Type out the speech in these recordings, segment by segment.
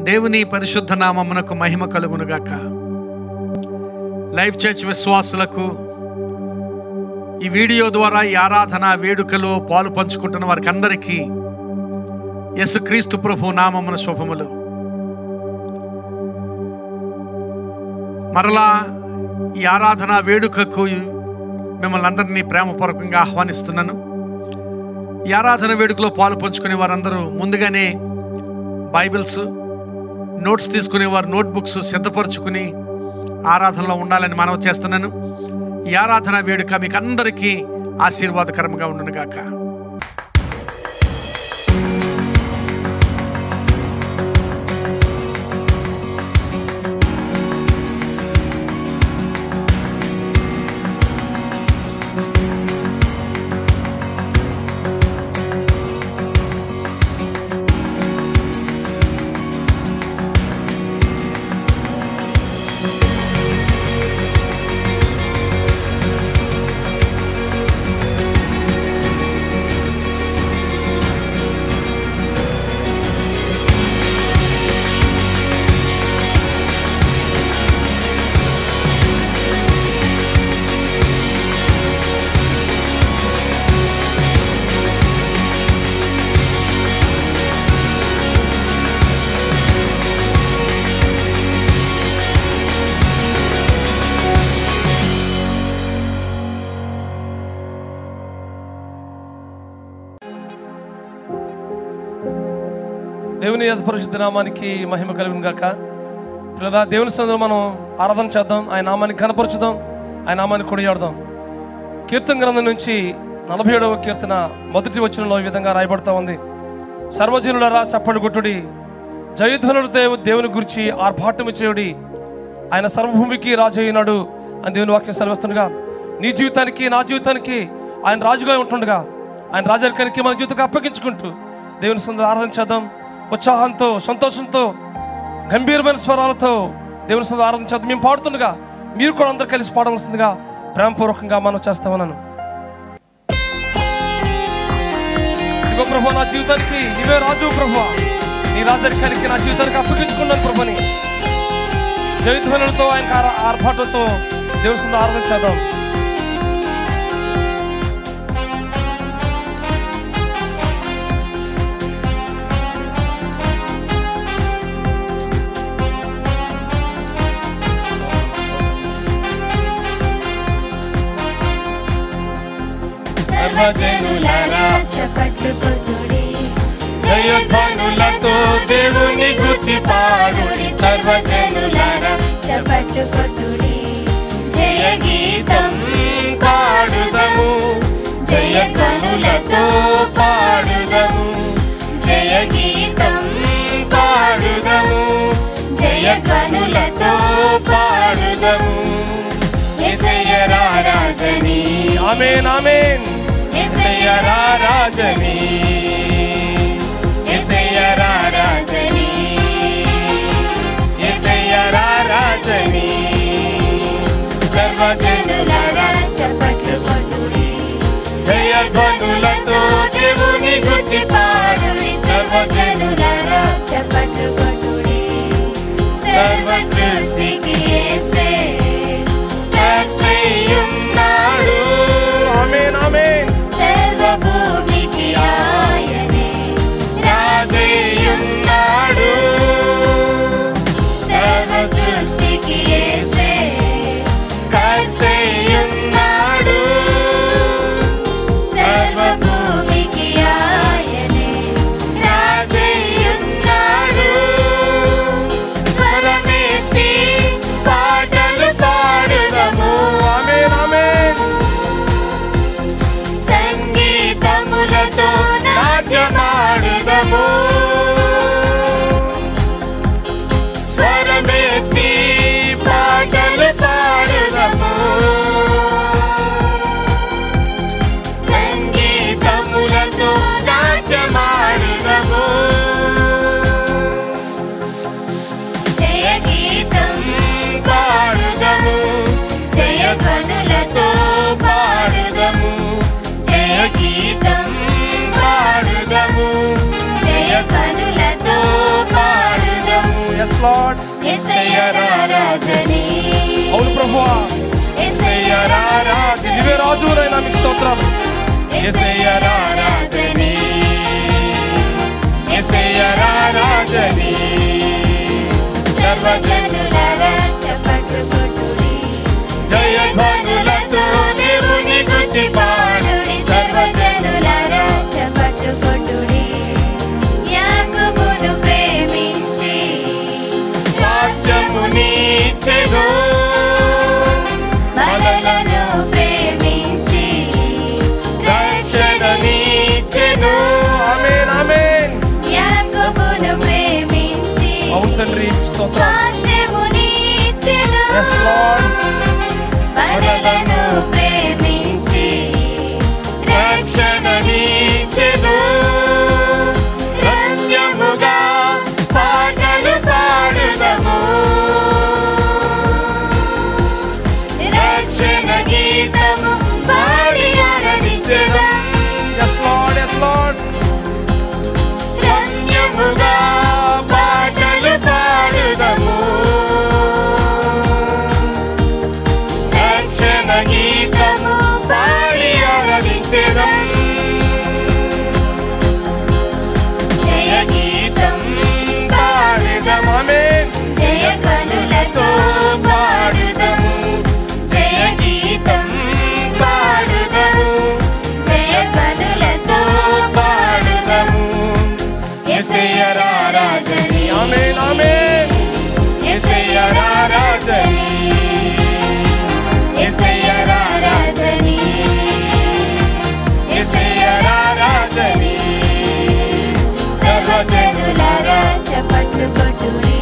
దేవుని పరిశుద్ధ నామమునకు మహిమ కలుగునుగాక. లైఫ్ చర్చ్ విశ్వాసులకు ఈ వీడియో ద్వారా ఈ ఆరాధన వేడుకలో పాలు పంచుకుంటున్న వారికి అందరికీ యేసుక్రీస్తు ప్రభు నామమున శుభములు. మరలా ఈ ఆరాధన వేడుకకు మిమ్మల్ని అందరినీ ప్రేమపూర్వకంగా ఆహ్వానిస్తున్నాను. ఈ ఆరాధన వేడుకలో పాలు పంచుకునే వారందరూ ముందుగానే బైబిల్స్, నోట్స్ తీసుకునేవారు నోట్బుక్స్ సిద్ధపరచుకుని ఆరాధనలో ఉండాలని మనవి చేస్తున్నాను. ఈ ఆరాధన వేడుక మీకు అందరికీ ఆశీర్వాదకరంగా ఉండునుగాక. దేవుని పరిశుద్ధ నామానికి మహిమ కలుగును గాక. పిల్లరా, దేవుని సన్నిధిలో మనం ఆరాధన చేద్దాం, ఆయన నామాన్ని కనపరచుదాం, ఆయన నామాన్ని కొనియాడదాం. కీర్తన గ్రంథం నుంచి 47వ కీర్తన మొదటి వచనంలో ఈ విధంగా రాయబడతా ఉంది. సర్వజనులరా చప్పట్లు కొట్టుడి, జయధ్వనులతో దేవుని గురించి ఆర్భాటము చేయుడి, ఆయన సర్వభూమికి రాజు అయినాడు అని దేవుని వాక్యం సెలవిస్తుండగా, నీ జీవితానికి నా జీవితానికి ఆయన రాజుగా ఉంటుండగా ఆయన రాజరికానికి మన జీవితానికి అప్పగించుకుంటూ దేవుని సన్నిధిలో ఆరాధన చేద్దాం. ఉత్సాహంతో, సంతోషంతో, గంభీరమైన స్వరాలతో దేవుని సన్నిధిలో ఆరాధన చేద్దాం. మేము పాడుతుండగా మీరు కూడా అందరూ కలిసి పాడవలసిందిగా ప్రేమపూర్వకంగా మనం చేస్తామన్నాను. ఇదిగో ప్రభు, నా జీవితానికి నీవే రాజు ప్రభు, నీ రాజరికానికి నా జీవితానికి అప్పగించుకున్నాను ప్రభుని. జయధ్వనులతో ఆయన ఆర్భాటంతో దేవుని సన్నిధిలో ఆరాధన చేద్దాం. సర్వజనులారా చప్పట్లు కొట్టుడి, జయధ్వనులతో దేవుని గూర్చి పాడుడి. సర్వజనులారా చప్పట్లు కొట్టుడి, జయ గీతం పాడుదము, జయధ్వనులతో పాడుదము, జయ గీతం పాడుదము, జయధ్వనులతో పాడుదము. యేసయ్య రాజని, ఆమేన్ ఆమేన్. యేసయ్య రాజని, యేసయ్య రాజని, యేసయ్య రాజని. సర్వజనులారా చప్పట్లు కొట్టుడి, జయధ్వనులతో దేవుని గూర్చి పాడుడి. సర్వజనులారా చప్పట్లు కొట్టుడి, సర్వ సృష్టికి యేసే కర్తయ్యున్నాడు. ఆమేన్ ఆమేన్. సర్వభూమికి ఆయనే రాజయ్యున్నాడు. సర్వ సృష్టికి యేసే కర్తయ్యున్నాడు. సర్వభూమికి ఆయనే రాజయ్యున్నాడు. స్వరమెత్తి పాటలు లార్డ్. యేసయ్య రాజని అవును ప్రభువా, యేసయ్య రాజని నీవే రాజువైనా మీకు స్తోత్రాలు. యేసయ్య రాజని యేసయ్య రాజని సర్వజనులారా చప్పట్లు కొట్టుడి జయధ్వనులతో దేవుని స్తుతి పాడుడి సర్వజనులారా చప్పట్లు కొట్టుడి యాకోబును ప్రేమించి స్వాస్థ్యమునిచ్చెను మనలను ప్రేమించి రక్షణనిచ్చెను ఆమేన్ ఆమేన్. యాకోబును ప్రేమించి అవును తండ్రి స్తోత్రం. స్వాస్థ్యమునిచ్చెను yes lord. మనలను ప్రేమించి రక్షణనిచ్చెను రమ్యముగా పాటలు పాడుదము రక్షణ గీతము పాడి ఆరాధించెదం yes lord yes lord. రమ్యముగా పాటలు పాడుదము రక్షణ గీతము పాడి ఆరాధించెదం జయ గీతం పాడుదం ఆమేన్. జయ కనులతో పాడుదము జయ గీతం పాడుదము జయ కనులతో పాడుదము యేసయ్య రాజని ఆమేన్ ఆమేన్. యేసయ్య రాజని యేసయ్య రాజని యేసయ్య రాజని సర్వజనులారా చప్పట్లు కొట్టుడి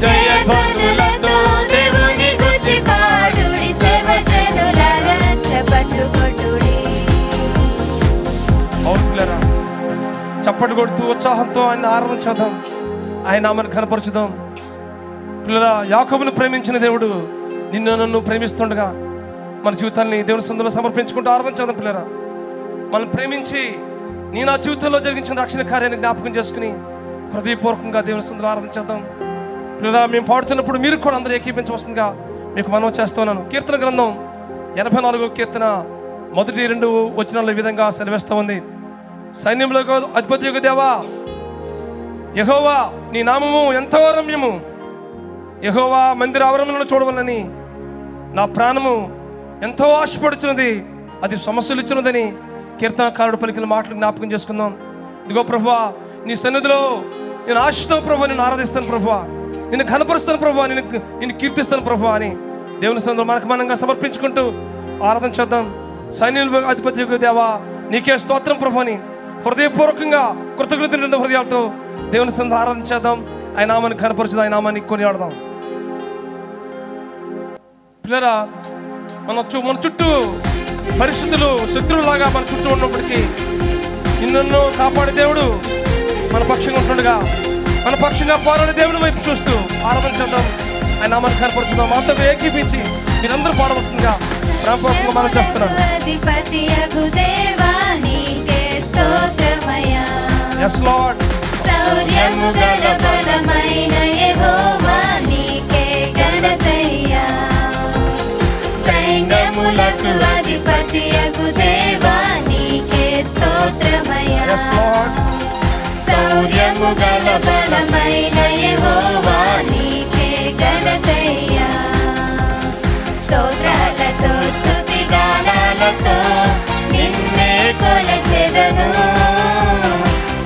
జయధ్వనులతో దేవుని స్తుతి పాడుడి సర్వజనులారా చప్పట్లు కొట్టుడి అవును పిల్లరా, చప్పట్లు కొడుతూ ఉత్సాహంతో ఆయన ఆరాధించుదాం, ఆయన నామాన్ని కనపరచుదాం. పిల్లరా, యాకోబును ప్రేమించిన దేవుడు నిన్ను నన్ను ప్రేమిస్తుండగా మన జీవితాన్ని దేవుని సన్నిధిలో సమర్పించుకుంటూ ఆరాధించుదాం. పిల్లరా, మనం ప్రేమించి నీ నా జీవితంలో జరిగించిన రక్షణ కార్యాన్ని జ్ఞాపకం చేసుకుని హృదయపూర్వకంగా దేవుని సన్నిధిలో ఆరాధించేద్దాం. పిల్లరా, మేము పాడుతున్నప్పుడు మీరు కూడా అందరూ ఏకీపించవలసిందిగా మీకు మనవి చేస్తున్నాను. కీర్తన గ్రంథం 84వ కీర్తన 1-2 వచనాలు ఈ విధంగా సెలవిస్తూ ఉంది. సైన్యములకు అధిపతియగు దేవా యెహోవా, నీ నామము ఎంతో రమ్యము. యెహోవా మందిర ఆవరణలను చూడవలని నా ప్రాణము ఎంతో ఆశపడుచున్నది, అది సమస్యలు ఇచ్చినదని కీర్తనకారుడు పలికిన మాటలు జ్ఞాపకం చేసుకుందాం. ఇదిగో ప్రభువా, నీ సన్నిధిలో నేను ఆశతో ప్రభువా నిన్ను ఆరాధిస్తాను ప్రభువా, నిన్ను కనపరుస్తాను ప్రభువా, నిన్ను కీర్తిస్తాను ప్రభువా అని దేవుని సన్నిధిలో మనకు మనంగా సమర్పించుకుంటూ ఆరాధన చేద్దాం. సైన్యుల అధిపతి దేవా నీకే స్తోత్రం ప్రభువా అని హృదయపూర్వకంగా కృతజ్ఞత నిండిన హృదయాలతో దేవుని సన్నిధిలో ఆరాధన చేద్దాం. ఆయన నామాన్ని కనపరచుదాం, ఆయన నామాన్ని కొనియాడదాం. పిల్లరా, మన చుట్టూ పరిస్థితులు శత్రువులాగా మన చుట్టూ ఉన్నప్పటికీ నిన్ను కాపాడే దేవుడు మన పక్షంగా ఉంటుండగా మన పక్షంగా పోరాడే దేవుని వైపు చూస్తూ ఆరాధన చేద్దాం, ఆయన నామాన్ని కనపరచుదాం. మాతో ఏకీపించి మీరందరూ పాడవలసిందిగా ప్రాంపూర్వకంగా మనం చేస్తున్నాం. Yes Lord. శౌర్యము గల బలమైన యెహోవా నీకే ఘనతయ్యా. సైన్యములకు అధిపతియగు దేవా నీకే స్తోత్రమయ్యా. Yes Lord. శౌర్యము గల బలమైన యెహోవా నీకే ఘనతయ్యా. స్తోత్రాలతో స్తుతి గానాలతో నిన్నే కొలచెదను.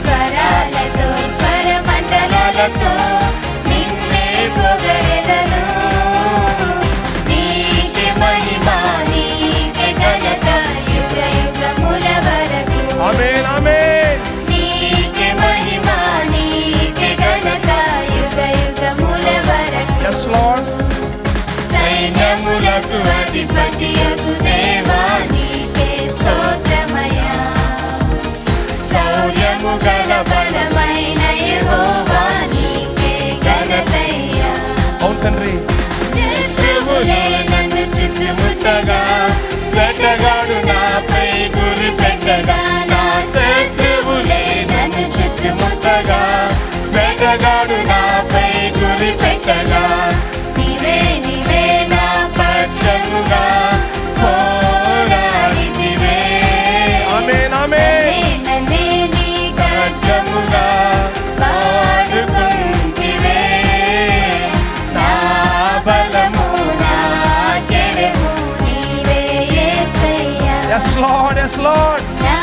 స్వరాలతో స్వర మండలాలతో నిన్నే పొగడెదను. నీకే మహిమ నీకే ఘనత యుగ యుగముల వరకు. ఆమేన్ ఆమేన్. నీకే మహిమ నీకే ఘనత యుగ యుగముల వరకు. Yes Lord. సైన్యములకు అధిపతియగు దేవా నీకే స్తోత్రమయ్యా. శౌర్యము గల బలమైన యెహోవా నీకే ఘనతయ్యా. అవును తండ్రి. శత్రువులే నన్ను చుట్టుముట్టగా వేటగాడు నాపై గురి పెట్టగా. నా శత్రువులే నన్ను చుట్టుముట్టగా వేటగాడు నాపై గురి గురి పెట్టగా నీవే నీవే నా పక్షముగా పోరాడితివే. ఆమేన్ ఆమేన్. నన్నే నీ ఖడ్గముగా వాడుకుంటివే. నా బలము నా కెరము నీవే యేసయ్యా. Yes Lord, yes Lord. నా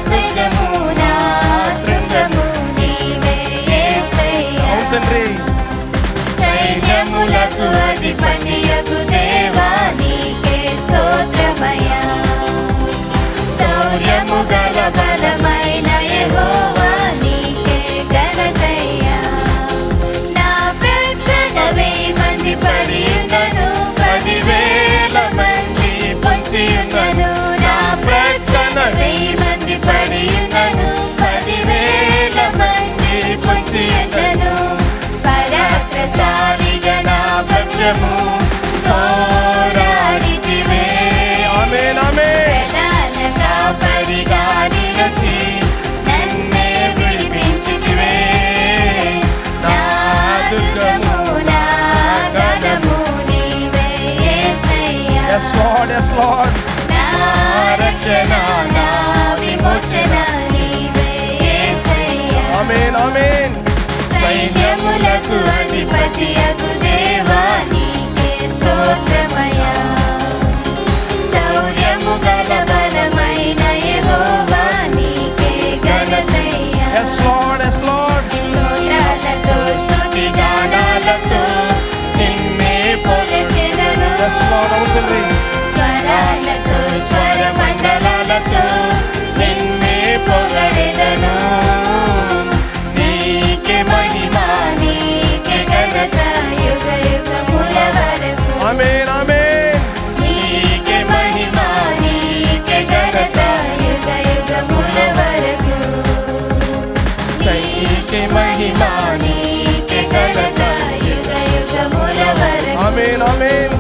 శైలము నా శృంగము నీవే యేసయ్యా. తండ్రి సైన్యములకు అధిపతియగు దేవా నీకే స్తోత్రమయ్యా. శౌర్యము గల బలమైన యెహోవా నీకే ఘనతయ్యా. నా ప్రక్కన 1000 మంది పడి ఉన్నను 10,000 మంది పొంచి ఉన్నను. నా ప్రక్కన 1000 మంది పడి ఉన్నను 10,000 మంది పొంచి ఉన్నను. పరాక్రమశాలిగా నా పక్షము పోరాడితివే. ఆమేన్ ఆమేన్. ప్రధాన కాపరిగా నిలిచి నన్నే విడిపించితివే. నా దుర్గము నా గణము నీవే యేసయ్యా. Yes Lord, yes Lord. నా రక్షణ నా విమోచన నీవే యేసయ్యా. ఆమేన్ ఆమేన్. సైన్యములకు అధిపతియగు దేవా నీకే స్తోత్రమయ్యా. శౌర్యము గల బలమైన యెహోవా నీకే ఘనతయ్యా. Yes Lord, yes Lord. స్తోత్రాలతో స్తుతి గానాలతో నిన్నే పొగచెదను. Yes Lord, అవును తండ్రి. స్వరాలతో స్వరమండలాలతో నిన్నే పొగడెదను. నీకే మహిమ నీకే ఘనత యుగ యుగముల వరకు. ఆమేన్ ఆమేన్. నీకే మహిమ నీకే ఘనత యుగ యుగముల వరకు. నీకే మహిమ నీకే ఘనత యుగ యుగముల వరకు. ఆమేన్ ఆమేన్.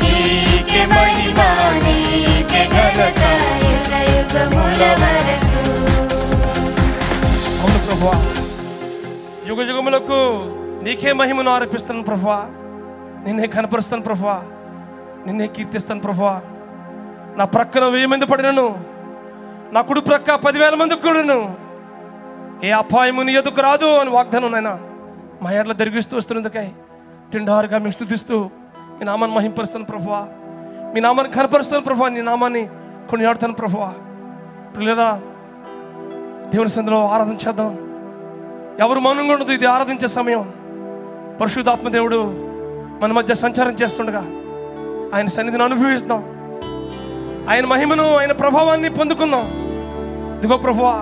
నీకే మహిమ నీకే ఘనత యుగ యుగముల వరకు. అవును ప్రభువా, యుగ యుగములకు నీకే మహిమను ఆరోపిస్తాను ప్రభువా. నిన్నే కనపరుస్తాను ప్రభువా, నిన్నే కీర్తిస్తాను ప్రభువా. నా ప్రక్కన 1000 మంది పడినను, నా కుడి ప్రక్క 10,000 మంది కూడాను ఏ అపాయము నీ ఎదుకు రాదు అని వాగ్దానం నాయన మా ఏడ్ల దరిగిస్తూ వస్తున్నందుకై తిండారుగా మేము స్తుతిస్తూ మీ నామాన్ని మహింపరుస్తాను ప్రభువా. మీ నామాన్ని కనపరుస్తాను ప్రభువా. నీ నామాన్ని కొనియాడుతాను ప్రభువా. పిల్లరా, దేవుని సన్నిధిలో ఆరాధన చేద్దాం. ఎవరు మౌనంగా ఉండదు. ఇది ఆరాధించే సమయం. పరిశుద్ధాత్మ దేవుడు మన మధ్య సంచారం చేస్తుండగా ఆయన సన్నిధిని అనుభవిస్తాం. ఆయన మహిమను ఆయన ప్రభావాన్ని పొందుకుందాం. ఇదిగో ప్రభువా,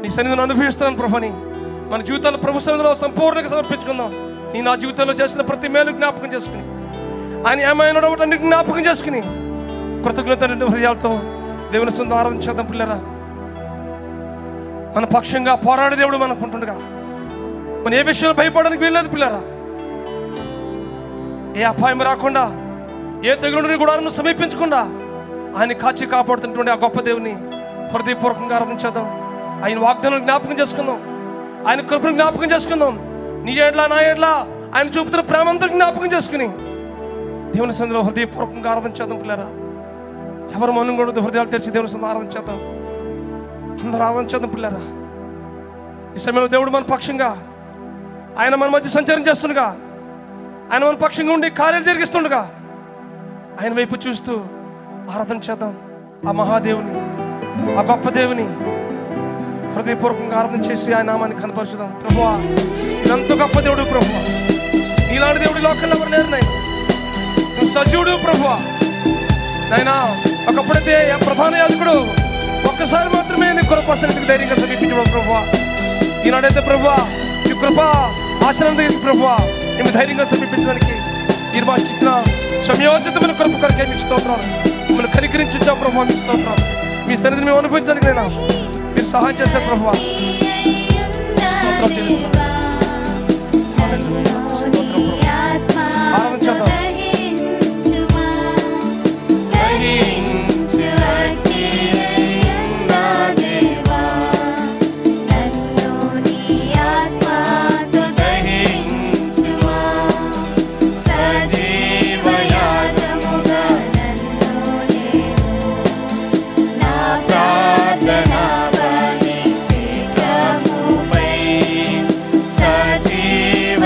నీ సన్నిధిని అనుభవిస్తున్నాను ప్రభుని మన జీవితాలు ప్రభు సన్నిధిలో సంపూర్ణంగా సమర్పించుకుందాం. నీ నా జీవితంలో చేసిన ప్రతి మేలు జ్ఞాపకం చేసుకుని, ఆయన ఏమైనా అన్నిటి జ్ఞాపకం చేసుకుని కృతజ్ఞత హృదయాలతో దేవుని సన్నిధిలో ఆరాధన చేద్దాం. పిల్లరా, మన పక్షంగా పోరాడే దేవుడు మనకు ఉంటుండగా మనం ఏ విషయంలో భయపడడానికి వీల్లేదు. పిల్లరా, ఏ అపాయం రాకుండా, ఏ తెగులుని గుడాలను సమీపించకుండా ఆయన కాచి కాపాడుతున్నటువంటి ఆ గొప్ప దేవుని హృదయపూర్వకంగా ఆరాధించేద్దాం. ఆయన వాగ్దానం జ్ఞాపకం చేసుకుందాం. ఆయన కృపను జ్ఞాపకం చేసుకుందాం. నీ ఏడ్లా నా ఏడ్లా ఆయన చూపుతున్న ప్రేమంతా జ్ఞాపకం చేసుకుని దేవుని సన్నిధిలో హృదయపూర్వకంగా ఆరాధించేద్దాం. పిల్లరా, ఎవరు మౌనం కూడా హృదయాలు తెరిచి దేవుని సన్నిధిలో ఆరాధించేద్దాం. అందరూ ఆరాధించేద్దాం. పిల్లరా, ఈ సమయంలో దేవుడు మన పక్షంగా ఆయన మన మధ్య సంచారం చేస్తుండగా, ఆయన మన పక్షంగా ఉండి కార్యాలు జరిగిస్తుండగా ఆయన వైపు చూస్తూ ఆరాధన చేద్దాం. ఆ మహాదేవుని, ఆ గొప్ప దేవుని హృదయపూర్వకంగా ఆరాధన చేసి ఆయన నామాన్ని కనపరచుదాం. ప్రభువా, ఇదంత గొప్ప దేవుడు ప్రభువా. నీలాంటి దేవుడి లోకంలో ఎవరు లేరు నాయన. నువ్వు సజీవుడు ప్రభువా. నాయన, ఒకప్పుడైతే ప్రధాన యాజకుడు ఒక్కసారి మాత్రమే నీ కృపకి ధైర్యంగా సమీపించడం ప్రభువా. ఈనాడైతే ప్రభువా ఈ కృప ఆశీర్వాదం ప్రభువా మేము ధైర్యంగా సమీపించడానికి మీరు మా చిన్న సమయోచితమైన కృప కొరకే మీకు స్తోత్రాలు. మిమ్మల్ని కనికరించాం ప్రభువా, మీకు స్తోత్రాలు. మీ సన్నిధిని మేము అనుభవించడానికి నైనా మీరు సహాయం చేశారు ప్రభువా. స్తోత్రం చెల్లిస్తున్నాం. ఆరాధన చేద్దాం.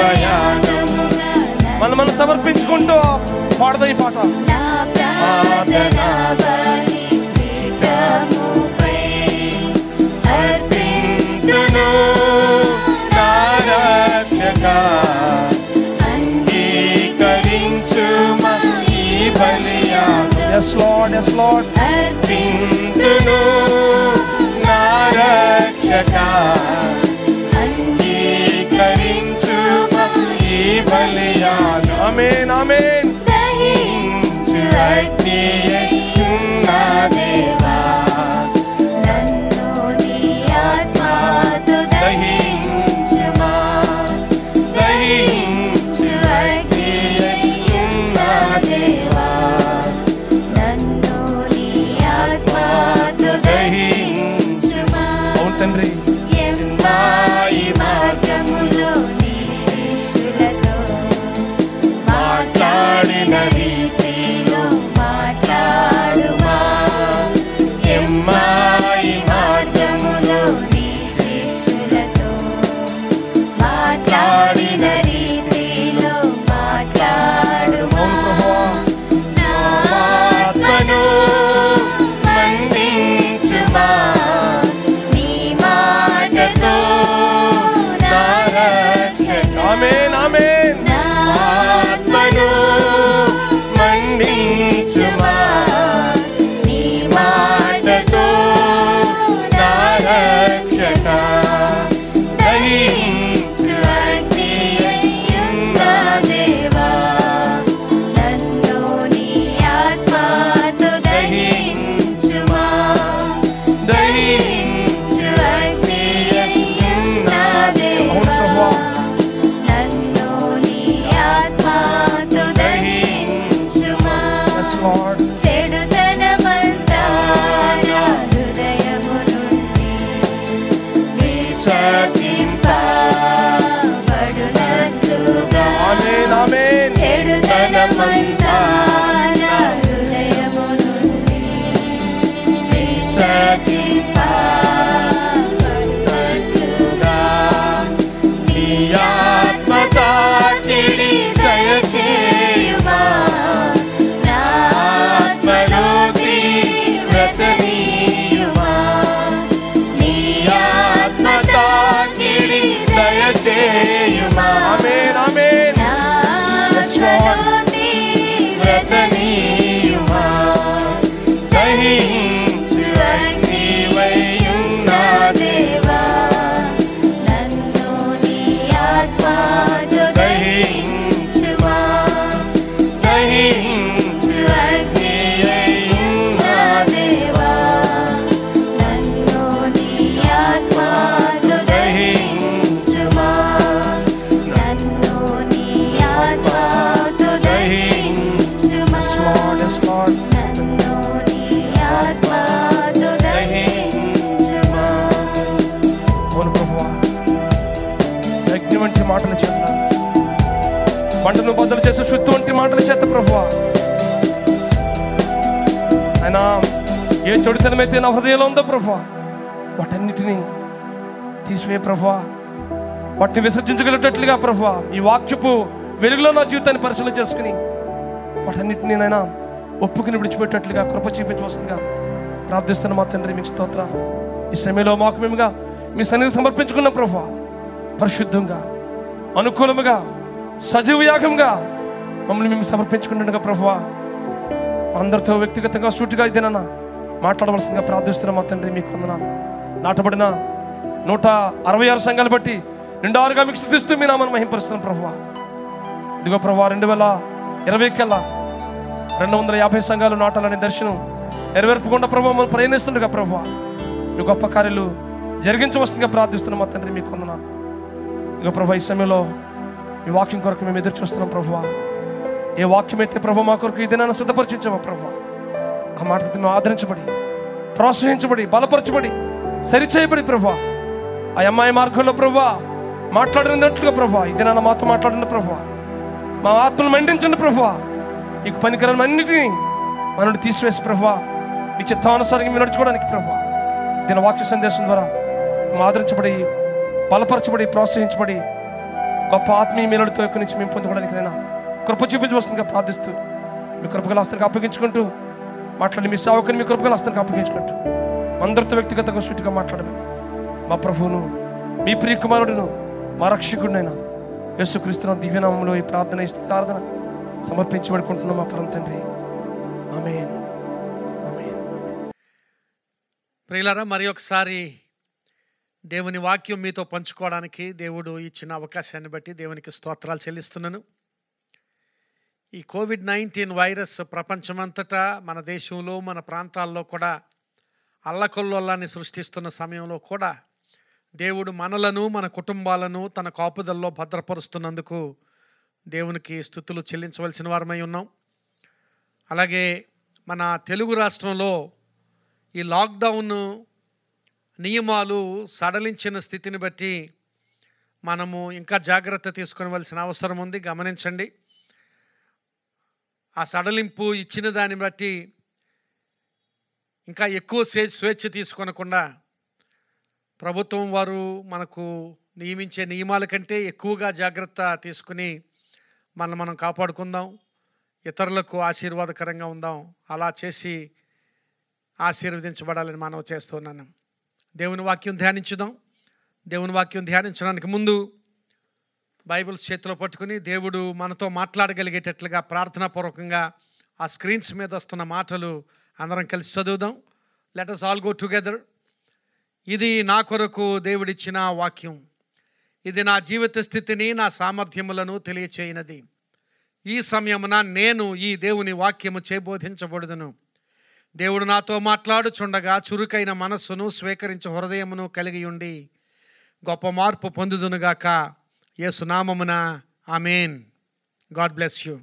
జీవయాగముగా మనం సమర్పించుకుంటూ పాడదాం ఈ పాట. నా ప్రార్థన బలిపీఠముపై అర్పింతును నా రక్షకా అంగీకరించుమా ఈ బలియాగం. Yes Lord, yes Lord. అర్పింతును నా రక్షకా అంగీకరించుమా ఈ బలియాగం. ఆమేన్ ఆమేన్. దహించు అగ్నియున్న దేవా నన్ను నీ ఆత్మతో దహించుమా. దహించు అగ్నియున్న దేవా నన్ను నీ ఆత్మతో దహించుమా. అవును తండ్రి. ఎమ్మాయి మార్గములో నీ శిష్యులతో మాట్లాడిన రీతిలో మాట్లాడుమా. ఎమ్మాయి మార్గములో నీ శిష్యులతో మాట్లాడిన రీతిలో మాట్లాడుమా. నా ఆత్మను మండించుమా నీ మాటతో నా రక్షక. ఆమేన్ ఆమేన్. నా ఆత్మను మండించుమా నీ మాటతో నా రక్షక. దహించు అగ్నియున్న దేవా నన్ను నీ ఆత్మతో దహించుమా. దహించు అగ్నియున్న దేవా నన్ను నీ ఆత్మతో దహించుమా. Yes Lord. చెడుతనమంతా నా హృదయము నుండి విసర్జింపబడునట్లుగా. ఆమేన్ ఆమేన్. చెడుతనమంతా నా హృదయము నుండి విసర్జింపబడునట్లుగా. నీ ఆత్మ తాకిడి దయచేయుమా. నా ఆత్మలో తీవ్రతనీయుమా. నీ ఆత్మ తాకిడి దయచేయుమా. ఆమేన్ ఆమేన్. నా ఆత్మలో తీవ్రతనీయుమా. దహించు అగ్నివైయున్న దేవా నన్ను నీ ఆత్మతో దహించుమా. దహించు అగ్నివైయున్న దేవా నన్ను నీ ఆత్మతో దహించుమా. నన్ను నీ ఆత్మతో దహించుమా. Yes Lord, yes Lord. నన్ను నీ ఆత్మతో దహించుమా. అవును ప్రభువా. యజ్ఞం వంటి మాటల చేత, మంటను బదులు చేసే శుద్ధి వంటి మాటల చేత ప్రభువా ఆయన ఏ చెడుతనమైతే నా హృదయంలో ఉందో ప్రభువా వాటన్నిటినీ తీసివే ప్రభువా. వాటిని విసర్జించగలిగేటట్లుగా ప్రభువా ఈ వాక్యపు వెలుగులో నా జీవితాన్ని పరిశీలన చేసుకుని వాటన్నిటినీ నైనా ఒప్పుకుని విడిచిపెట్టేట్లుగా కృప చూపించవలసిందిగా ప్రార్థిస్తున్న మా తండ్రి మీకు స్తోత్రాలు. ఈ సమయంలో మాకు మేముగా మీ సన్నిధి సమర్పించుకున్న ప్రభువా పరిశుద్ధంగా అనుకూలముగా సజీవ యాగంగా మమ్మల్ని మేము సమర్పించుకుంటుండగా ప్రభువా అందరితో వ్యక్తిగతంగా సూటిగా ఇదేనన్నా మాట్లాడవలసిందిగా ప్రార్థిస్తున్న మా తండ్రి మీకు వందనాలు. నాటబడిన 166 సంఘాలు బట్టి నిండారుగా మీకు స్తుతిస్తూ మీ నామను మహింపరుస్తున్నాం ప్రభువా. ఇదిగో ప్రభువా 2020 కల్లా 250 సంఘాలు నాటాలని దర్శనం నెరవేర్పకుండా ప్రభు మమ్మల్ని ప్రయాణిస్తుండగా ప్రభువా మీ గొప్ప కార్యాలు జరిగించవలసిందిగా ప్రార్థిస్తున్నాం మా తండ్రి మీకు వందనాలు. ఇదిగో ప్రభు ఈ సమయంలో ఈ వాక్యం కొరకు మేము ఎదురు చూస్తున్నాం ప్రభువా. ఏ వాక్యం అయితే ప్రభు మా కొరకు ఇదేనా సిద్ధపరిచించావా ప్రభువా ఆ మాటతో మేము ఆదరించబడి ప్రోత్సహించబడి బలపరచబడి సరిచేయబడి ప్రభువా ఆ అమ్మాయి మార్గంలో ప్రభువా మాట్లాడినట్లుగా ప్రభువా ఇదేనా మాతో మాట్లాడిన ప్రభువా మా ఆత్మను మండించండి ప్రభువా. నీకు పనికిరాని అన్నిటినీ మన నుండి తీసివేసి ప్రభువా మీ చిత్తానుసారంగా మేము నడుచుకోవడానికి ప్రభువా దీని వాక్య సందేశం ద్వారా మేము ఆదరించబడి బలపరచబడి ప్రోత్సహించబడి గొప్ప ఆత్మీయ మేలులతో ఇక్కడి నుంచి మేము పొందుకోవడానికి నైనా కృప చూపించవలసిందిగా ప్రార్థిస్తూ మీ కృపగల హస్తానికి అప్పగించుకుంటూ మాట్లాడి మీ సేవకుని మీ కృపగల హస్తానికి అప్పగించుకుంటూ అందరితో వ్యక్తిగతంగా సూటిగా మాట్లాడమని మా ప్రభువును మీ ప్రియ కుమారుడును మా రక్షకుడినైనా యేసుక్రీస్తు దివ్యనామంలో ఈ ప్రార్థన ఆరాధన సమర్పించి పడుకుంటున్నాం మా పరమ తండ్రి. ఆమేన్. ఆమేన్. ప్రియులారా, మరి ఒకసారి దేవుని వాక్యం మీతో పంచుకోవడానికి దేవుడు ఇచ్చిన అవకాశాన్ని బట్టి దేవునికి స్తోత్రాలు చెల్లిస్తున్నాను. ఈ కోవిడ్-19 వైరస్ ప్రపంచమంతటా మన దేశంలో మన ప్రాంతాల్లో కూడా అల్లకొల్లోలాన్ని సృష్టిస్తున్న సమయంలో కూడా దేవుడు మనలను మన కుటుంబాలను తన కాపుదల్లో భద్రపరుస్తున్నందుకు దేవునికి స్తుతులు చెల్లించవలసిన వారమై ఉన్నాం. అలాగే మన తెలుగు రాష్ట్రంలో ఈ లాక్డౌన్ నియమాలు సడలించిన స్థితిని బట్టి మనము ఇంకా జాగ్రత్త తీసుకోవలసిన అవసరం ఉంది. గమనించండి, ఆ సడలింపు ఇచ్చిన దాన్ని బట్టి ఇంకా ఎక్కువ స్వేచ్ఛ తీసుకొనకుండా ప్రభుత్వం వారు మనకు నియమించే నియమాల కంటే ఎక్కువగా జాగ్రత్త తీసుకుని మనం కాపాడుకుందాం, ఇతరులకు ఆశీర్వాదకరంగా ఉందాం. అలా చేసి ఆశీర్వదించబడాలని మనవి చేస్తున్నాను. దేవుని వాక్యం ధ్యానించుదాం. దేవుని వాక్యం ధ్యానించడానికి ముందు బైబిల్స్ చేతిలో పట్టుకుని దేవుడు మనతో మాట్లాడగలిగేటట్లుగా ప్రార్థనాపూర్వకంగా ఆ స్క్రీన్స్ మీద వస్తున్న మాటలు అందరం కలిసి చదువుదాం. Let us all go together. ఇది నా కొరకు దేవుడిచ్చిన వాక్యం. ఇది నా జీవిత స్థితిని నా సామర్థ్యములను తెలియచేయనది. ఈ సమయమున నేను ఈ దేవుని వాక్యము బోధించబడుదును. దేవుడు నాతో మాట్లాడుచుండగా చురుకైన మనస్సును స్వీకరించే హృదయమును కలిగి ఉండి గొప్ప మార్పు పొందుదునుగాక. యేసు నామమున ఆమేన్. God bless you.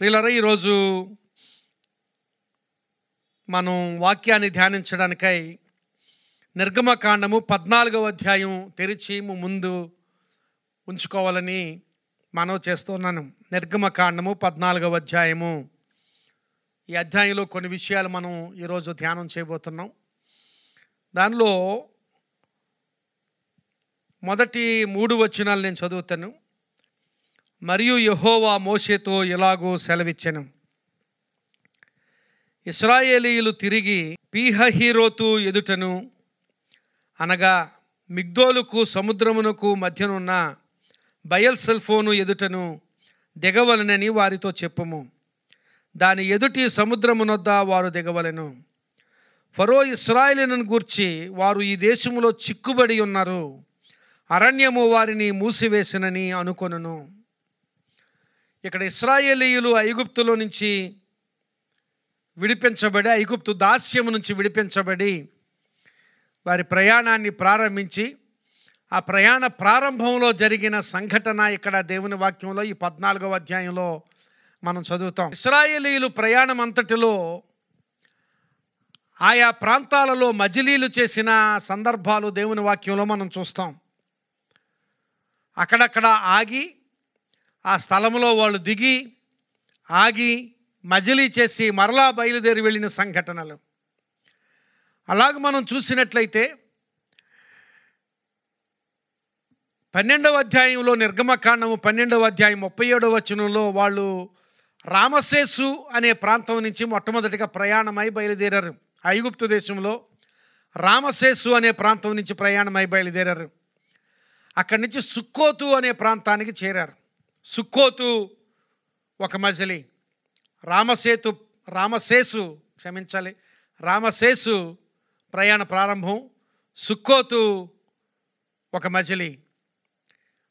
ప్రియులారా, ఈరోజు మనం వాక్యాన్ని ధ్యానించడానికై నిర్గమకాండము 14వ అధ్యాయం తెరిచి ముందు ఉంచుకోవాలని మనవి చేస్తున్నాను. నిర్గమకాండము 14వ అధ్యాయము. ఈ అధ్యాయంలో కొన్ని విషయాలు మనం ఈరోజు ధ్యానం చేయబోతున్నాం. దానిలో మొదటి 3 వచనాలు నేను చదువుతాను. మరియు యెహోవా మోషేతో ఇలాగూ సెలవిచ్చెను. ఇశ్రాయేలీయులు తిరిగి పీహహీరోతు ఎదుటను అనగా మిగ్దోలుకు సముద్రమునకు మధ్యనున్న బయల్సెల్ఫోను ఎదుటను దిగవలనని వారితో చెప్పుము. దాని ఎదుటి సముద్రమునొద్ద వారు దిగవలెను. ఫరో ఇశ్రాయేలును గూర్చి వారు ఈ దేశములో చిక్కుబడి ఉన్నారు, అరణ్యము వారిని మూసివేసినని అనుకొనును. ఇక్కడ ఇశ్రాయేలీయులు ఐగుప్తులో నుంచి విడిపించబడి, ఐగుప్తు దాస్యము నుంచి విడిపించబడి వారి ప్రయాణాన్ని ప్రారంభించి ఆ ప్రయాణ ప్రారంభంలో జరిగిన సంఘటన ఇక్కడ దేవుని వాక్యంలో ఈ 14వ అధ్యాయంలో మనం చదువుతాం. ఇశ్రాయేలీయులు ప్రయాణం అంతటిలో ఆయా ప్రాంతాలలో మజిలీలు చేసిన సందర్భాలు దేవుని వాక్యంలో మనం చూస్తాం. అక్కడక్కడ ఆగి ఆ స్థలంలో వాళ్ళు దిగి ఆగి మజిలీ చేసి మరలా బయలుదేరి వెళ్ళిన సంఘటనలు. అలాగే మనం చూసినట్లయితే 12వ అధ్యాయంలో నిర్గమకాండము 12వ అధ్యాయం 37వ వచనంలో వాళ్ళు రామసేసు అనే ప్రాంతం నుంచి మొట్టమొదటిగా ప్రయాణమై బయలుదేరారు. ఐగుప్తు దేశంలో రామసేసు అనే ప్రాంతం నుంచి ప్రయాణమై బయలుదేరారు. అక్కడి నుంచి సుక్కోతు అనే ప్రాంతానికి చేరారు. సుక్కోతు ఒక మజిలీ, రామసేసు ప్రయాణ ప్రారంభం, సుక్కోతు ఒక మజిలీ.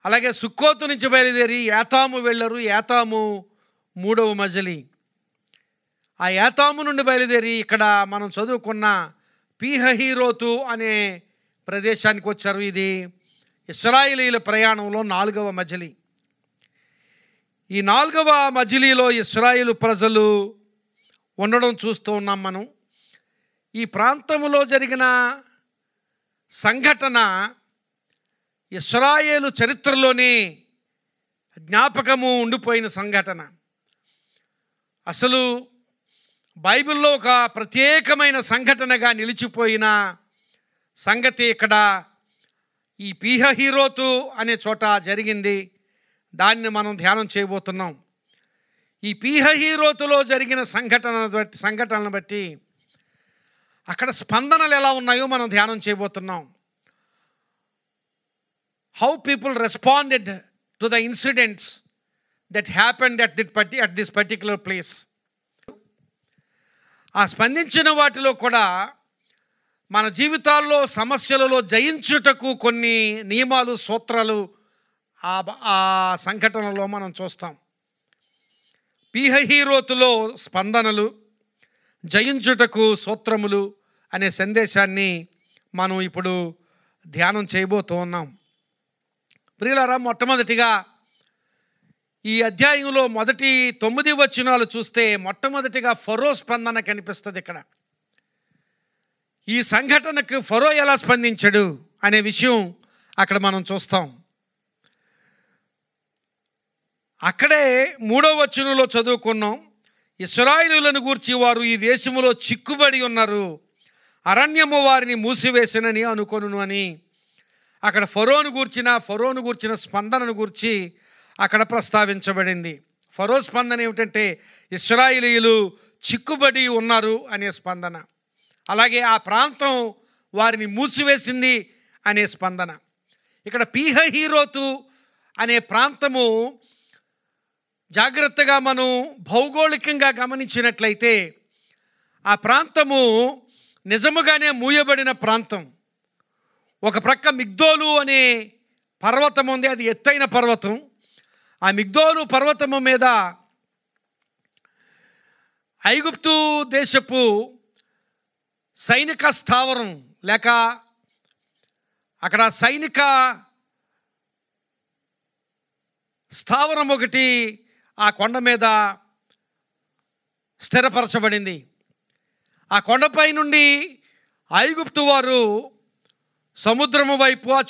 అలాగే సుక్కోతు నుంచి బయలుదేరి యాతాము వెళ్ళరు. యాతాము 3వ మజిలీ. ఆ యాతాము నుండి బయలుదేరి ఇక్కడ మనం చదువుకున్న పీహహీరోతు అనే ప్రదేశానికి వచ్చారు. ఇది ఇశ్రాయేలీయుల ప్రయాణంలో 4వ మజిలీ. ఈ 4వ మజిలీలో ఇశ్రాయేలు ప్రజలు ఉండడం చూస్తూ ఉన్నాం మనం. ఈ ప్రాంతంలో జరిగిన సంఘటన ఇశ్రాయేలు చరిత్రలోనే జ్ఞాపకము ఉండిపోయిన సంఘటన. అసలు బైబిల్లో ఒక ప్రత్యేకమైన సంఘటనగా నిలిచిపోయిన సంగతి ఇక్కడ ఈ పీహహీరోతు అనే చోట జరిగింది. దాన్ని మనం ధ్యానం చేయబోతున్నాం. ఈ పీహహీరోతులో జరిగిన సంఘటనలను బట్టి అక్కడ స్పందనలు ఎలా ఉన్నాయో మనం ధ్యానం చేయబోతున్నాం. How people responded to the incidents that happened at this particular place. ఆ స్పందించిన వాటిలో కూడా మన జీవితాల్లో సమస్యలలో జయించుటకు కొన్ని నియమాలు, సూత్రాలు ఆ సంఘటనలో మనం చూస్తాం. పీహహీరోతులో స్పందనలు, జయించుటకు సూత్రములు అనే సందేశాన్ని మనం ఇప్పుడు ధ్యానం చేయబోతూ ఉన్నాం. ప్రియులారా, మొట్టమొదటిగా ఈ అధ్యాయంలో మొదటి 9 వచనాలు చూస్తే మొట్టమొదటిగా ఫరో స్పందన కనిపిస్తుంది. ఇక్కడ ఈ సంఘటనకు ఫరో ఎలా స్పందించాడు అనే విషయం అక్కడ మనం చూస్తాం. అక్కడే 3వ వచనంలో చదువుకున్నాం, ఇశ్రాయేలులను గూర్చి వారు ఈ దేశములో చిక్కుబడి ఉన్నారు, అరణ్యము వారిని మూసివేసినని అనుకొనును అని అక్కడ ఫరోను గూర్చిన స్పందనను గూర్చి అక్కడ ప్రస్తావించబడింది. ఫరో స్పందన ఏమిటంటే ఇశ్రాయేలీయులు చిక్కుబడి ఉన్నారు అనే స్పందన, అలాగే ఆ ప్రాంతం వారిని మూసివేసింది అనే స్పందన. ఇక్కడ పీహహీరోతు అనే ప్రాంతము జాగ్రత్తగా మనం భౌగోళికంగా గమనించినట్లయితే ఆ ప్రాంతము నిజముగానే మూయబడిన ప్రాంతం. ఒక ప్రక్క మిగ్దోలు అనే పర్వతం ఉంది, అది ఎత్తైన పర్వతం. ఆ మిగ్దోలు పర్వతము మీద ఐగుప్తు దేశపు సైనిక స్థావరం లేక అక్కడ సైనిక స్థావరం ఒకటి ఆ కొండ మీద స్థిరపరచబడింది. ఆ కొండపై నుండి ఐగుప్తు వారు సముద్రము వైపు ఆ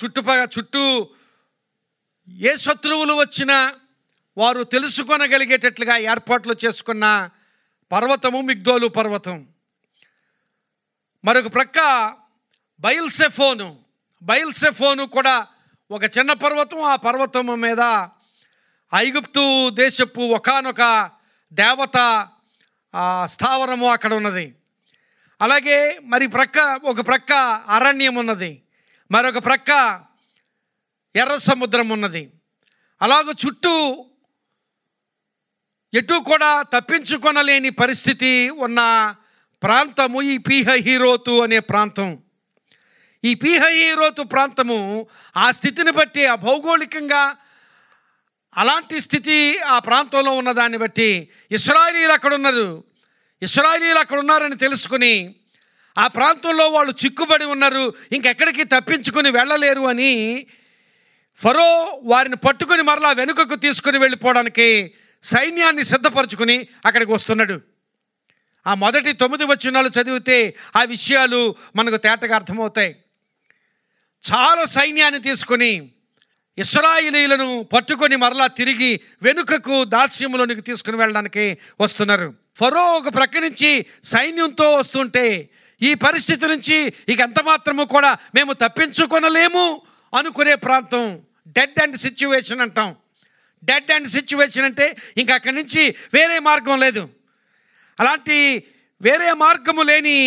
చుట్టూ ఏ శత్రువులు వచ్చినా వారు తెలుసుకొనగలిగేటట్లుగా ఏర్పాట్లు చేసుకున్న పర్వతము మిగ్దోలు పర్వతం. మరొక ప్రక్క బయల్సెఫోను కూడా ఒక చిన్న పర్వతం. ఆ పర్వతము మీద ఐగుప్తు దేశపు ఒకానొక దేవత స్థావరము అక్కడ ఉన్నది. అలాగే ఒక ప్రక్క అరణ్యం ఉన్నది, మరొక ప్రక్క ఎర్ర సముద్రం ఉన్నది. అలాగ చుట్టూ ఎటు కూడా తప్పించుకొనలేని పరిస్థితి ఉన్న ప్రాంతము ఈ పీహహీరోతు అనే ప్రాంతం. ఈ పీహహీరోతు ప్రాంతము ఆ స్థితిని బట్టి, ఆ భౌగోళికంగా అలాంటి స్థితి ఆ ప్రాంతంలో ఉన్నదాన్ని బట్టి ఇశ్రాయేలీయులు అక్కడ ఉన్నారని తెలుసుకుని ఆ ప్రాంతంలో వాళ్ళు చిక్కుబడి ఉన్నారు, ఇంకెక్కడికి తప్పించుకొని వెళ్ళలేరు అని ఫరో వారిని పట్టుకొని మరలా వెనుకకు తీసుకుని వెళ్ళిపోవడానికి సైన్యాన్ని సిద్ధపరచుకుని అక్కడికి వస్తున్నాడు. ఆ మొదటి 9 వచనాలు చదివితే ఆ విషయాలు మనకు తేటగా అర్థమవుతాయి. చాలా సైన్యాన్ని తీసుకొని ఇశ్రాయేలీయులను పట్టుకొని మరలా తిరిగి వెనుకకు దాస్యములోనికి తీసుకుని వెళ్ళడానికి వస్తున్నారు. ఫరో ఒక ప్రక్క నుంచి సైన్యంతో వస్తుంటే ఈ పరిస్థితి నుంచి ఇక ఎంత మాత్రము కూడా మేము తప్పించుకొనలేము అనుకునే ప్రాంతం డెడ్ అండ్ సిచ్యువేషన్ అంటాం. డెడ్ అండ్ సిచ్యువేషన్ అంటే ఇంక అక్కడి నుంచి వేరే మార్గం లేదు. అలాంటి వేరే మార్గము లేని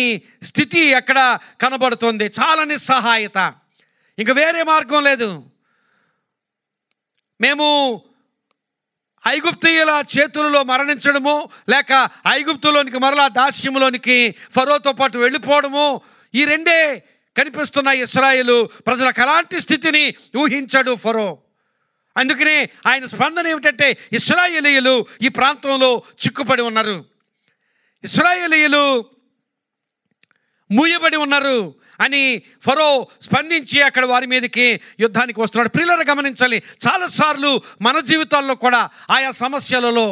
స్థితి అక్కడ కనబడుతుంది. చాలా నిస్సహాయత, ఇంక వేరే మార్గం లేదు. మేము ఐగుప్తీయుల చేతులలో మరణించడము లేక ఐగుప్తులోనికి మరలా దాస్యములోనికి ఫరోతో పాటు వెళ్ళిపోవడము, ఈ రెండే కనిపిస్తున్న ఇశ్రాయేలు ప్రజలకు అలాంటి స్థితిని ఊహించాడు ఫరో. అందుకనే ఆయన స్పందన ఏమిటంటే ఇశ్రాయేలీయులు ఈ ప్రాంతంలో చిక్కుపడి ఉన్నారు, ఇశ్రాయేలీయులు మూయబడి ఉన్నారు అని ఫరో స్పందించి అక్కడ వారి మీదకి యుద్ధానికి వస్తున్నాడు. ప్రియులారా, గమనించాలి, చాలాసార్లు మన జీవితాల్లో కూడా ఆయా సమస్యలలో,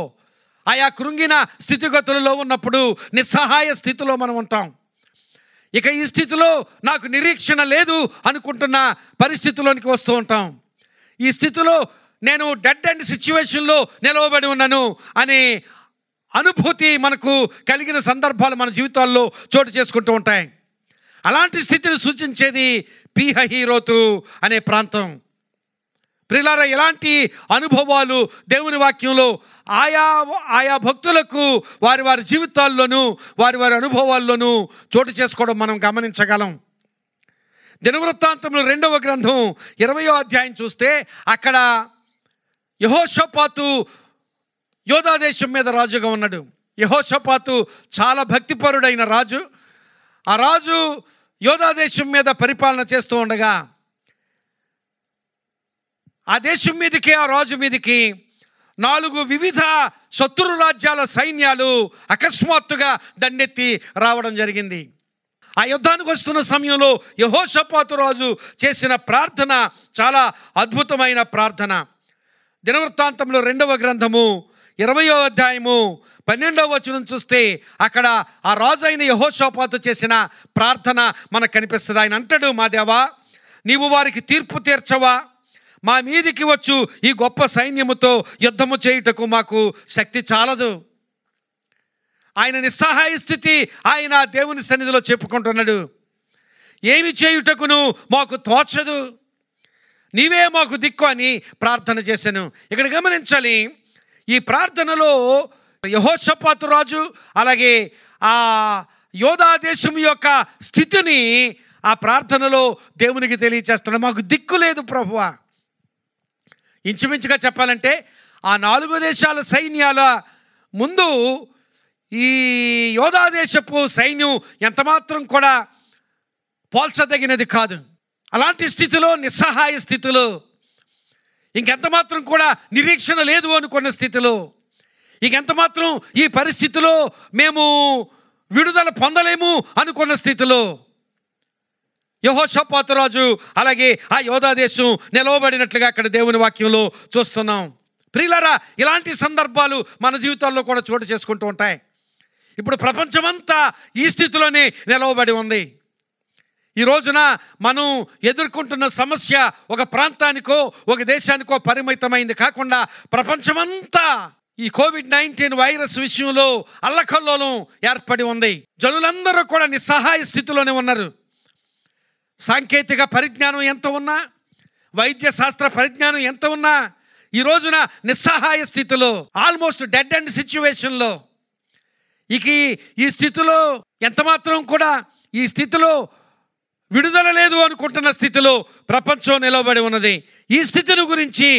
ఆయా కృంగిన స్థితిగతులలో ఉన్నప్పుడు నిస్సహాయ స్థితిలో మనం ఉంటాం. ఇక ఈ స్థితిలో నాకు నిరీక్షణ లేదు అనుకుంటున్న పరిస్థితిలోనికి వస్తూ ఉంటాం. ఈ స్థితిలో నేను డెడ్ అండ్ సిచ్యువేషన్లో నిలవబడి ఉన్నాను అనే అనుభూతి మనకు కలిగిన సందర్భాలు మన జీవితాల్లో చోటు చేసుకుంటూ ఉంటాయి. అలాంటి స్థితిని సూచించేది పీహహీరోతు అనే ప్రాంతం. ప్రియులారా, ఎలాంటి అనుభవాలు దేవుని వాక్యంలో ఆయా భక్తులకు వారి వారి జీవితాల్లోనూ వారి వారి అనుభవాల్లోనూ చోటు చేసుకోవడం మనం గమనించగలం. దినవృత్తాంతములు 2వ గ్రంథం 20వ అధ్యాయం చూస్తే అక్కడ యెహోషాపాతు యోధా దేశం మీద రాజుగా ఉన్నాడు. యెహోషాపాతు చాలా భక్తిపరుడైన రాజు. ఆ రాజు యోధా దేశం మీద పరిపాలన చేస్తూ ఉండగా ఆ దేశం మీదకి, ఆ రాజు మీదకి 4 వివిధ శత్రు రాజ్యాల సైన్యాలు అకస్మాత్తుగా దండెత్తి రావడం జరిగింది. ఆ యుద్ధానికి వస్తున్న సమయంలో యెహోషాపాతు రాజు చేసిన ప్రార్థన చాలా అద్భుతమైన ప్రార్థన. దినవృత్తాంతంలో 2వ గ్రంథము 20వ అధ్యాయము 12వ వచనం చూస్తే అక్కడ ఆ రాజు అయిన యెహోషాపాతు చేసిన ప్రార్థన మనకు కనిపిస్తుంది. ఆయన అంటాడు, మా దేవా, నీవు వారికి తీర్పు తీర్చవా? మా మీదికి వచ్చు ఈ గొప్ప సైన్యముతో యుద్ధము చేయుటకు మాకు శక్తి చాలదు. ఆయన నిస్సహాయ స్థితి ఆయన దేవుని సన్నిధిలో చెప్పుకుంటున్నాడు. ఏమి చేయుటకును మాకు తోచదు, నీవే మాకు దిక్కు అని ప్రార్థన చేశాను. ఇక్కడ గమనించాలి, ఈ ప్రార్థనలో యెహోషాపాతు రాజు అలాగే ఆ యోధా దేశం యొక్క స్థితిని ఆ ప్రార్థనలో దేవునికి తెలియచేస్తున్నాడు. మాకు దిక్కు లేదు ప్రభువా. ఇంచుమించుగా చెప్పాలంటే ఆ 4 దేశాల సైన్యాల ముందు ఈ యోధా దేశపు సైన్యం ఎంతమాత్రం కూడా పోల్చదగినది కాదు. అలాంటి స్థితిలో, నిస్సహాయ స్థితిలో, ఇంకెంతమాత్రం కూడా నిరీక్షణ లేదు అనుకున్న స్థితిలో, ఇంకెంతమాత్రం ఈ పరిస్థితిలో మేము విడుదల పొందలేము అనుకున్న స్థితిలో యెహోషాపాతు రాజు అలాగే ఆ యోధా దేశం నిలవబడినట్లుగా అక్కడ దేవుని వాక్యంలో చూస్తున్నాం. ప్రియులారా, ఇలాంటి సందర్భాలు మన జీవితాల్లో కూడా చోటు చేసుకుంటూ ఉంటాయి. ఇప్పుడు ప్రపంచమంతా ఈ స్థితిలోనే నిలవబడి ఉంది. ఈ రోజున మనం ఎదుర్కొంటున్న సమస్య ఒక ప్రాంతానికో ఒక దేశానికో పరిమితమైంది కాకుండా ప్రపంచమంతా ఈ కోవిడ్-19 వైరస్ విషయంలో అల్లకల్లోలం ఏర్పడి ఉంది. జనులందరూ కూడా నిస్సహాయ స్థితిలోనే ఉన్నారు. సాంకేతిక పరిజ్ఞానం ఎంత ఉన్నా, వైద్య శాస్త్ర పరిజ్ఞానం ఎంత ఉన్నా ఈ రోజున నిస్సహాయ స్థితిలో, ఆల్మోస్ట్ డెడ్ అండ్ సిచ్యువేషన్లో, ఈ స్థితిలో ఎంతమాత్రం కూడా ఈ స్థితిలో విడుదల లేదు అనుకుంటున్న స్థితిలో ప్రపంచం నిలబడి ఉన్నది. ఈ స్థితిని గురించి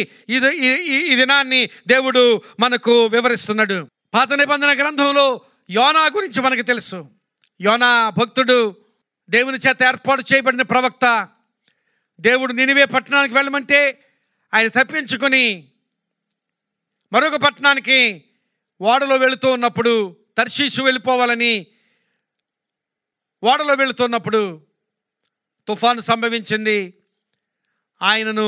ఈ దినాన్ని దేవుడు మనకు వివరిస్తున్నాడు. పాత నిబంధన గ్రంథంలో యోనా గురించి మనకు తెలుసు. యోనా భక్తుడు, దేవుని చేత ఏర్పాటు చేయబడిన ప్రవక్త. దేవుడు నినివే పట్టణానికి వెళ్ళమంటే ఆయన తప్పించుకొని మరొక పట్టణానికి ఓడలో వెళుతూ ఉన్నప్పుడు, తర్షీషు వెళ్ళిపోవాలని ఓడలో వెళుతున్నప్పుడు తుఫాను సంభవించింది. ఆయనను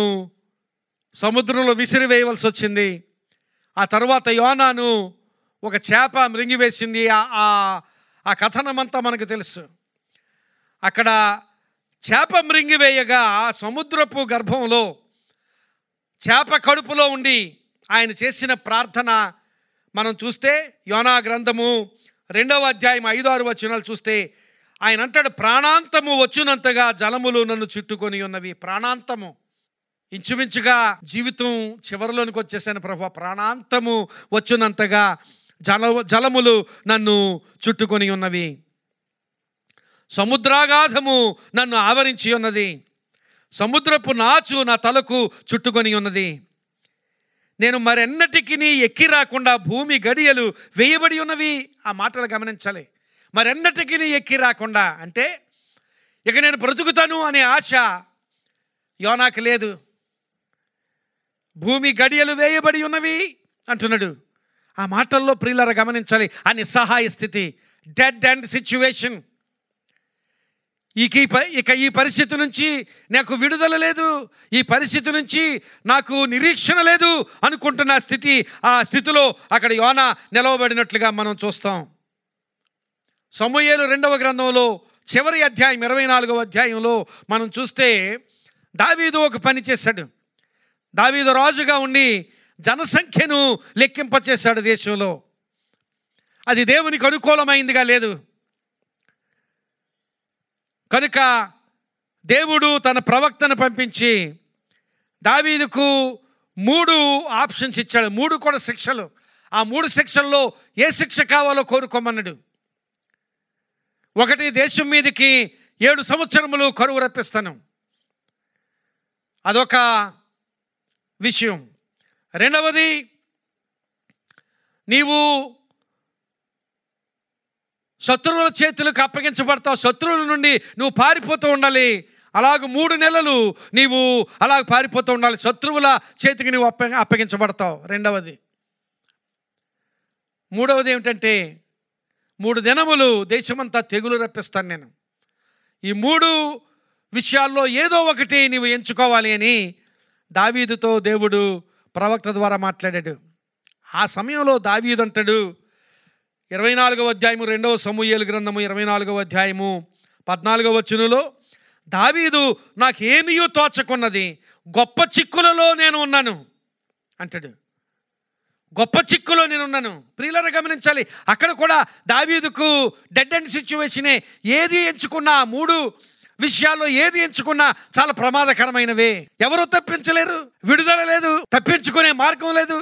సముద్రంలో విసిరివేయవలసి వచ్చింది. ఆ తర్వాత యోనాను ఒక చేప మృంగివేసింది. ఆ కథనమంతా మనకు తెలుసు. అక్కడ చేప మృంగివేయగా సముద్రపు గర్భంలో చేప కడుపులో ఉండి ఆయన చేసిన ప్రార్థన మనం చూస్తే యోనా గ్రంథము 2వ అధ్యాయం 5-6 వచనాలు చూస్తే ఆయన అంటాడు, ప్రాణాంతము వచ్చినంతగా జలములు నన్ను చుట్టుకొని ఉన్నవి. ప్రాణాంతము, ఇంచుమించుగా జీవితం చివరిలోనికి వచ్చేసాను ప్రభు, ప్రాణాంతము వచ్చినంతగా జలములు నన్ను చుట్టుకొని ఉన్నవి. సముద్రాగాధము నన్ను ఆవరించి ఉన్నది. సముద్రపు నాచు నా తలకు చుట్టుకొని ఉన్నది. నేను మరెన్నటికి ఎక్కి రాకుండా భూమి గడియలు వేయబడి ఉన్నవి. ఆ మాటలు గమనించాలి. మరెన్నటికి ఎక్కి రాకుండా అంటే ఇక నేను బ్రతుకుతాను అనే ఆశ యోనాకు లేదు. భూమి గడియలు వేయబడి ఉన్నవి అంటున్నాడు. ఆ మాటల్లో ప్రియులారా గమనించాలి, ఆ నిస్సహాయ స్థితి, డెడ్ అండ్ సిచ్యువేషన్. ఇక ఈ పరిస్థితి నుంచి నాకు విడుదల లేదు, ఈ పరిస్థితి నుంచి నాకు నిరీక్షణ లేదు అనుకుంటున్న స్థితి, ఆ స్థితిలో అక్కడ యోనా నిలవబడినట్లుగా మనం చూస్తాం. సమూయేలు 2వ గ్రంథంలో చివరి అధ్యాయం 24వ అధ్యాయంలో మనం చూస్తే దావీదు ఒక పని చేశాడు. దావీదు రాజుగా ఉండి జనసంఖ్యను లెక్కింపచేశాడు దేశంలో. అది దేవునికి అనుకూలమైందిగా లేదు. కనుక దేవుడు తన ప్రవక్తను పంపించి దావీదుకు 3 ఆప్షన్స్ ఇచ్చాడు. 3 కూడా శిక్షలు. ఆ 3 శిక్షల్లో ఏ శిక్ష కావాలో కోరుకోమన్నాడు. 1, దేశం మీదకి 7 సంవత్సరములు కరువు రప్పిస్తాను, అదొక విషయం. 2వది, నీవు శత్రువుల చేతులకు అప్పగించబడతావు, శత్రువుల నుండి నువ్వు పారిపోతూ ఉండాలి. అలాగ 3 నెలలు నీవు అలాగ పారిపోతూ ఉండాలి, శత్రువుల చేతికి నువ్వు అప్పగించబడతావు. 2వది. 3వది ఏమిటంటే 3 దినములు దేశమంతా తెగులు రప్పిస్తాను నేను. ఈ 3 విషయాల్లో ఏదో ఒకటి నీవు ఎంచుకోవాలి అని దావీదుతో దేవుడు ప్రవక్త ద్వారా మాట్లాడాడు. ఆ సమయంలో దావీదు అంటాడు, 24వ అధ్యాయము 2వ సమూయేలు గ్రంథము 24వ అధ్యాయము 14వ వచనంలో, దావీదు నాకేమీ తోచకున్నది, గొప్ప చిక్కులలో నేను ఉన్నాను అంటాడు. గొప్ప చిక్కులో నేను ఉన్నాను. ప్రియులారా గమనించాలి, అక్కడ కూడా దావీదుకు డెడ్ ఎండ్ సిచ్యువేషనే. ఏది ఎంచుకున్నా, 3 విషయాల్లో ఏది ఎంచుకున్నా చాలా ప్రమాదకరమైనవే. ఎవరూ తప్పించలేరు, విడుదల లేదు, తప్పించుకునే మార్గం లేదు,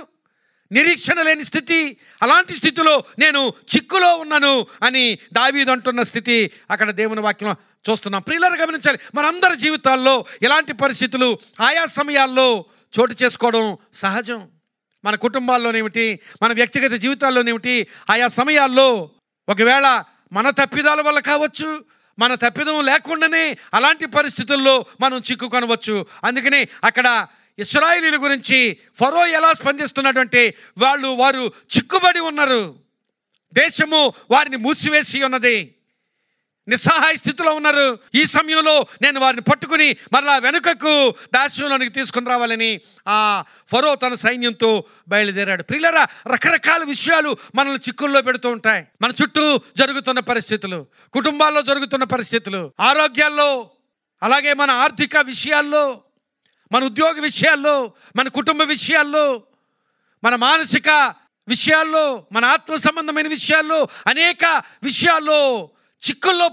నిరీక్షణ లేని స్థితి. అలాంటి స్థితిలో నేను చిక్కులో ఉన్నాను అని దావీదు అంటున్న స్థితి అక్కడ దేవుని వాక్యం చూస్తున్నాం. ప్రియులారా గమనించాలి, మనందరి జీవితాల్లో ఇలాంటి పరిస్థితులు ఆయా సమయాల్లో చోటు చేసుకోవడం సహజం. మన కుటుంబాల్లోనేమిటి, మన వ్యక్తిగత జీవితాల్లోనేమిటి, ఆయా సమయాల్లో ఒకవేళ మన తప్పిదాల వల్ల కావచ్చు, మన తప్పిదం లేకుండానే అలాంటి పరిస్థితుల్లో మనం చిక్కుకొనవచ్చు. అందుకనే అక్కడ ఇశ్రాయేలీయుల గురించి ఫరో ఎలా స్పందిస్తున్నాడు అంటే, వారు చిక్కుబడి ఉన్నారు, దేశము వారిని మూసివేసి ఉన్నది, నిస్సహాయ స్థితిలో ఉన్నారు. ఈ సమయంలో నేను వారిని పట్టుకుని మరలా వెనుకకు దాస్యంలోనికి తీసుకుని రావాలని ఆ ఫరో తన సైన్యంతో బయలుదేరాడు. ప్రియులారా, రకరకాల విషయాలు మనల్ని చిక్కుల్లో పెడుతూ ఉంటాయి. మన చుట్టూ జరుగుతున్న పరిస్థితులు, కుటుంబాల్లో జరుగుతున్న పరిస్థితులు, ఆరోగ్యాల్లో, అలాగే మన ఆర్థిక విషయాల్లో, మన ఉద్యోగ విషయాల్లో, మన కుటుంబ విషయాల్లో, మన మానసిక విషయాల్లో, మన ఆత్మ సంబంధమైన విషయాల్లో, అనేక విషయాల్లో చిక్కుల్లో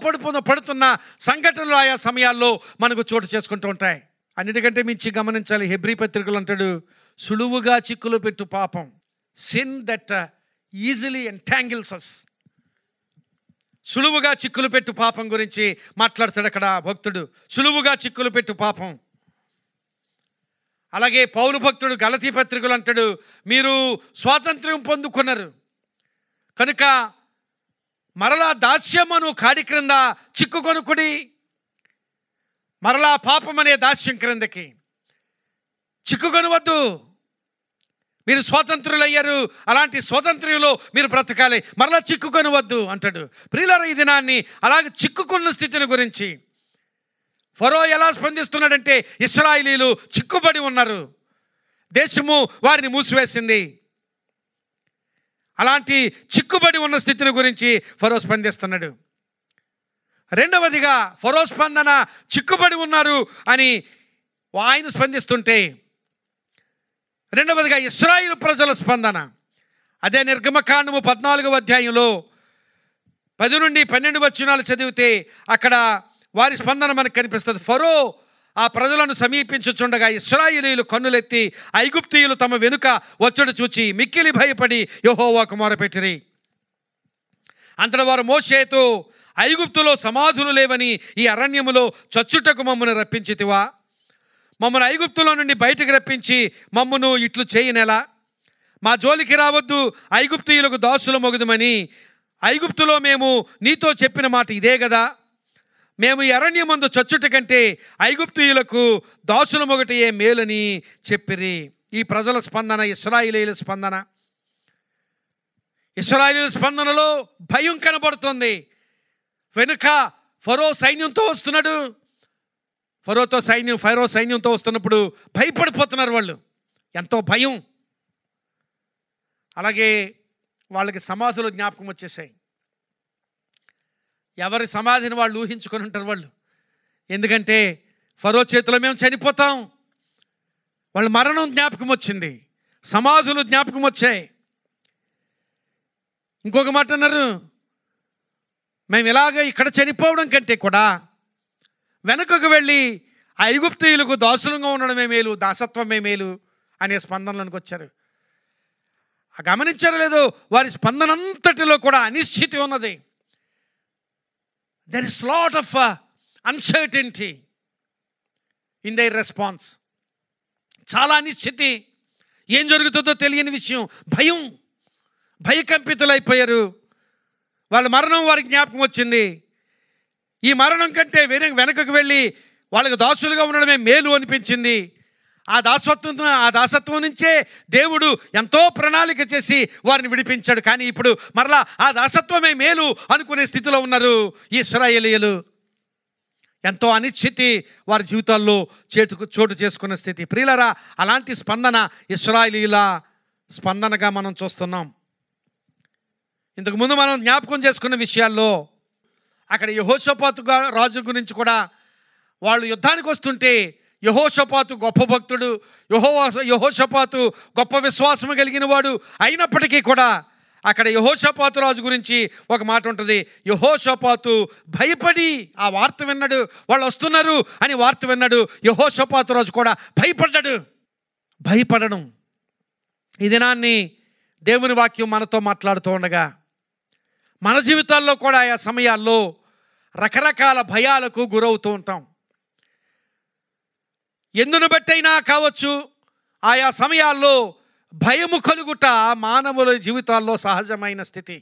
పడుతున్న సంఘటనలు ఆయా సమయాల్లో మనకు చోటు చేసుకుంటూ ఉంటాయి. అన్నిటికంటే మించి గమనించాలి, హెబ్రీ పత్రికలు అంటాడు, సులువుగా చిక్కులు పెట్టు పాపం, సిన్ దట్ ఈజిలీ ఎంటాంగిల్స్ అస్. సులువుగా చిక్కులు పెట్టు పాపం గురించి మాట్లాడతాడు అక్కడ భక్తుడు. సులువుగా చిక్కులు పెట్టు పాపం. అలాగే పౌలు భక్తుడు గలతీ పత్రికలు అంటాడు, మీరు స్వాతంత్ర్యం పొందుకున్నారు కనుక మరలా దాస్యమను కాడి క్రింద చిక్కుకొనుకుడి, మరలా పాపం అనే దాస్యం క్రిందకి చిక్కుకొనవద్దు. మీరు స్వాతంత్రులయ్యారు, అలాంటి స్వాతంత్ర్యంలో మీరు బ్రతకాలి, మరలా చిక్కుకొనవద్దు అంటాడు. ప్రియులారా, ఈ దినాన్ని అలాగే చిక్కుకున్న స్థితిని గురించి ఫరో ఎలా స్పందిస్తున్నాడంటే, ఇశ్రాయేలీయులు చిక్కుబడి ఉన్నారు, దేశము వారిని మూసివేసింది. అలాంటి చిక్కుబడి ఉన్న స్థితిని గురించి ఫరో స్పందిస్తున్నాడు. 2వదిగా ఫరో స్పందన చిక్కుబడి ఉన్నారు అని ఆయన స్పందిస్తుంటే, 2వదిగా ఇశ్రాయేలు ప్రజల స్పందన. అదే నిర్గమకాండము 14వ అధ్యాయంలో 10 నుండి 12 వచనాలు చదివితే అక్కడ వారి స్పందన మనకు కనిపిస్తుంది. ఫరో ఆ ప్రజలను సమీపించుచుండగా ఇశ్రాయేలీయులు కన్నులెత్తి ఐగుప్తీయులు తమ వెనుక వచ్చుడు చూచి మిక్కిలి భయపడి యెహోవాకు మొరపెట్టిరి. అంతట వారు మోషేతో, ఐగుప్తులో సమాధులు లేవని ఈ అరణ్యములో చచ్చుటకు మమ్మను రప్పించితివా? మమ్మను ఐగుప్తులో నుండి బయటికి రప్పించి మమ్మను ఇట్లు చేయనెలా? మా జోలికి రావద్దు, ఐగుప్తీయులకు దాసులు మొగుదుమని ఐగుప్తులో మేము నీతో చెప్పిన మాట ఇదే కదా. మేము ఈ అరణ్యమందు చచ్చుట కంటే ఐగుప్తీయులకు దాసుల మొగటయే మేలని చెప్పిరి. ఈ ప్రజల స్పందన, ఇశ్రాయేలీయుల స్పందన. ఇశ్రాయేలీయుల స్పందనలో భయం కనబడుతుంది. వెనుక ఫరో సైన్యంతో వస్తున్నాడు. ఫరో సైన్యంతో వస్తున్నప్పుడు భయపడిపోతున్నారు వాళ్ళు, ఎంతో భయం. అలాగే వాళ్ళకి సమాధులు జ్ఞాపకం వచ్చేసాయి. ఎవరి సమాధిని వాళ్ళు ఊహించుకొని ఉంటారు వాళ్ళు. ఎందుకంటే ఫరో చేతిలో మేము చనిపోతాం. వాళ్ళ మరణం జ్ఞాపకం వచ్చింది, సమాధులు జ్ఞాపకం వచ్చాయి. ఇంకొక మాట అన్నారు, మేము ఇలాగ ఇక్కడ చనిపోవడం కంటే కూడా వెనుకకు వెళ్ళి ఆ ఐగుప్తీయులకు దాసులుగా ఉండడమే మేలు, దాసత్వమే మేలు అనే స్పందనలోనికి వచ్చారు. గమనించారో లేదో, వారి స్పందనంతటిలో కూడా అనిశ్చితి ఉన్నది. There is lot of uncertainty in their response. చాలా అనిశ్చితి, ఏం జరుగుతుందో తెలియని విషయం, భయకంపితులైపోయారు. వాళ్ళ మరణం వారికి జ్ఞాపకం వచ్చింది. ఈ మరణం కంటే వెనకకు వెళ్ళి వాళ్ళకి దాసులుగా ఉండడమే మేలు అనిపించింది. ఆ దాసత్వం నుంచే దేవుడు ఎంతో ప్రణాళిక చేసి వారిని విడిపించాడు. కానీ ఇప్పుడు మరలా ఆ దాసత్వమే మేలు అనుకునే స్థితిలో ఉన్నారు ఈ ఇశ్రాయేలీయులు. ఎంతో అనిశ్చితి వారి జీవితాల్లో చోటు చేసుకున్న స్థితి. ప్రియులారా, అలాంటి స్పందన ఇశ్రాయేలీయుల స్పందనగా మనం చూస్తున్నాం. ఇంతకుముందు మనం జ్ఞాపకం చేసుకున్న విషయాల్లో అక్కడ యెహోషాపాతు రాజు గురించి కూడా, వాళ్ళు యుద్ధానికి వస్తుంటే యెహోషాపాతు గొప్ప భక్తుడు, యెహోషాపాతు గొప్ప విశ్వాసము కలిగిన వాడు అయినప్పటికీ కూడా అక్కడ యెహోషాపాతు రాజు గురించి ఒక మాట ఉంటుంది. యెహోషాపాతు భయపడి ఆ వార్త విన్నాడు, వాళ్ళు వస్తున్నారు అని వార్త విన్నాడు. యెహోషాపాతు రాజు కూడా భయపడడం. ఈ దినాన్ని దేవుని వాక్యం మనతో మాట్లాడుతూ ఉండగా మన జీవితాల్లో కూడా ఆయా సమయాల్లో రకరకాల భయాలకు గురవుతూ ఉంటాం. ఎందును బట్టైనా కావచ్చు, ఆయా సమయాల్లో భయము కలుగుట మానవుల జీవితాల్లో సహజమైన స్థితి.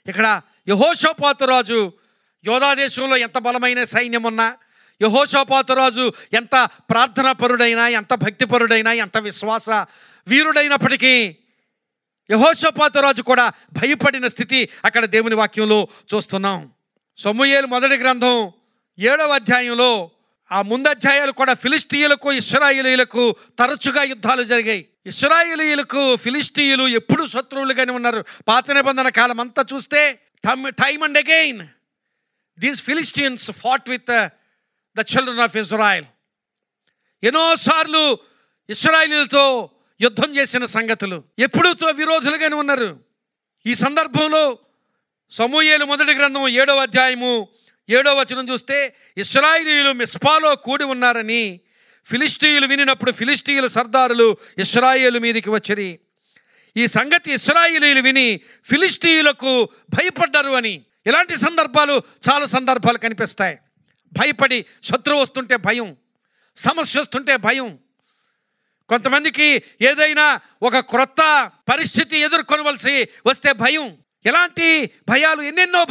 ఇక్కడ యెహోషాపాతు రాజు, యోధా దేశంలో ఎంత బలమైన సైన్యం ఉన్నా, యెహోషాపాతు రాజు ఎంత ప్రార్థనా పరుడైనా, ఎంత భక్తిపరుడైనా, ఎంత విశ్వాస వీరుడైనప్పటికీ యెహోషాపాతు రాజు కూడా భయపడిన స్థితి అక్కడ దేవుని వాక్యంలో చూస్తున్నాం. సమూయేలు మొదటి గ్రంథం 7వ అధ్యాయంలో ఆ ముందు అధ్యాయాలు కూడా ఫిలిష్తీయులకు ఇశ్రాయేలీయులకు తరచుగా యుద్ధాలు జరిగాయి. ఇశ్రాయేలీయులకు ఫిలిష్తీయులు ఎప్పుడూ శత్రువులుగానే ఉన్నారు. పాత నిబంధన కాలం అంతా చూస్తే time and again these Philistines fought with the children of Israel. ఎన్నోసార్లు ఇశ్రాయేలీయులతో యుద్ధం చేసిన సంగతులు, ఎప్పుడూ విరోధులుగానే ఉన్నారు. ఈ సందర్భంలో సమూయేలు మొదటి గ్రంథం 7వ అధ్యాయము 7వ వచనం చూస్తే, ఇశ్రాయేలీయులు మిస్పాలో కూడి ఉన్నారని ఫిలిష్తీయులు వినినప్పుడు ఫిలిష్తీయుల సర్దారులు ఇశ్రాయేలు మీదికి వచ్చిరి. ఈ సంగతి ఇశ్రాయేలీయులు విని ఫిలిష్తీయులకు భయపడ్డారు అని. ఇలాంటి సందర్భాలు చాలా సందర్భాలు కనిపిస్తాయి. భయపడి, శత్రువు వస్తుంటే భయం, సమస్య వస్తుంటే భయం, కొంతమందికి ఏదైనా ఒక క్రొత్త పరిస్థితి ఎదుర్కొనవలసి వస్తే భయం. ఎలాంటి భయాలు, ఎన్నెన్నో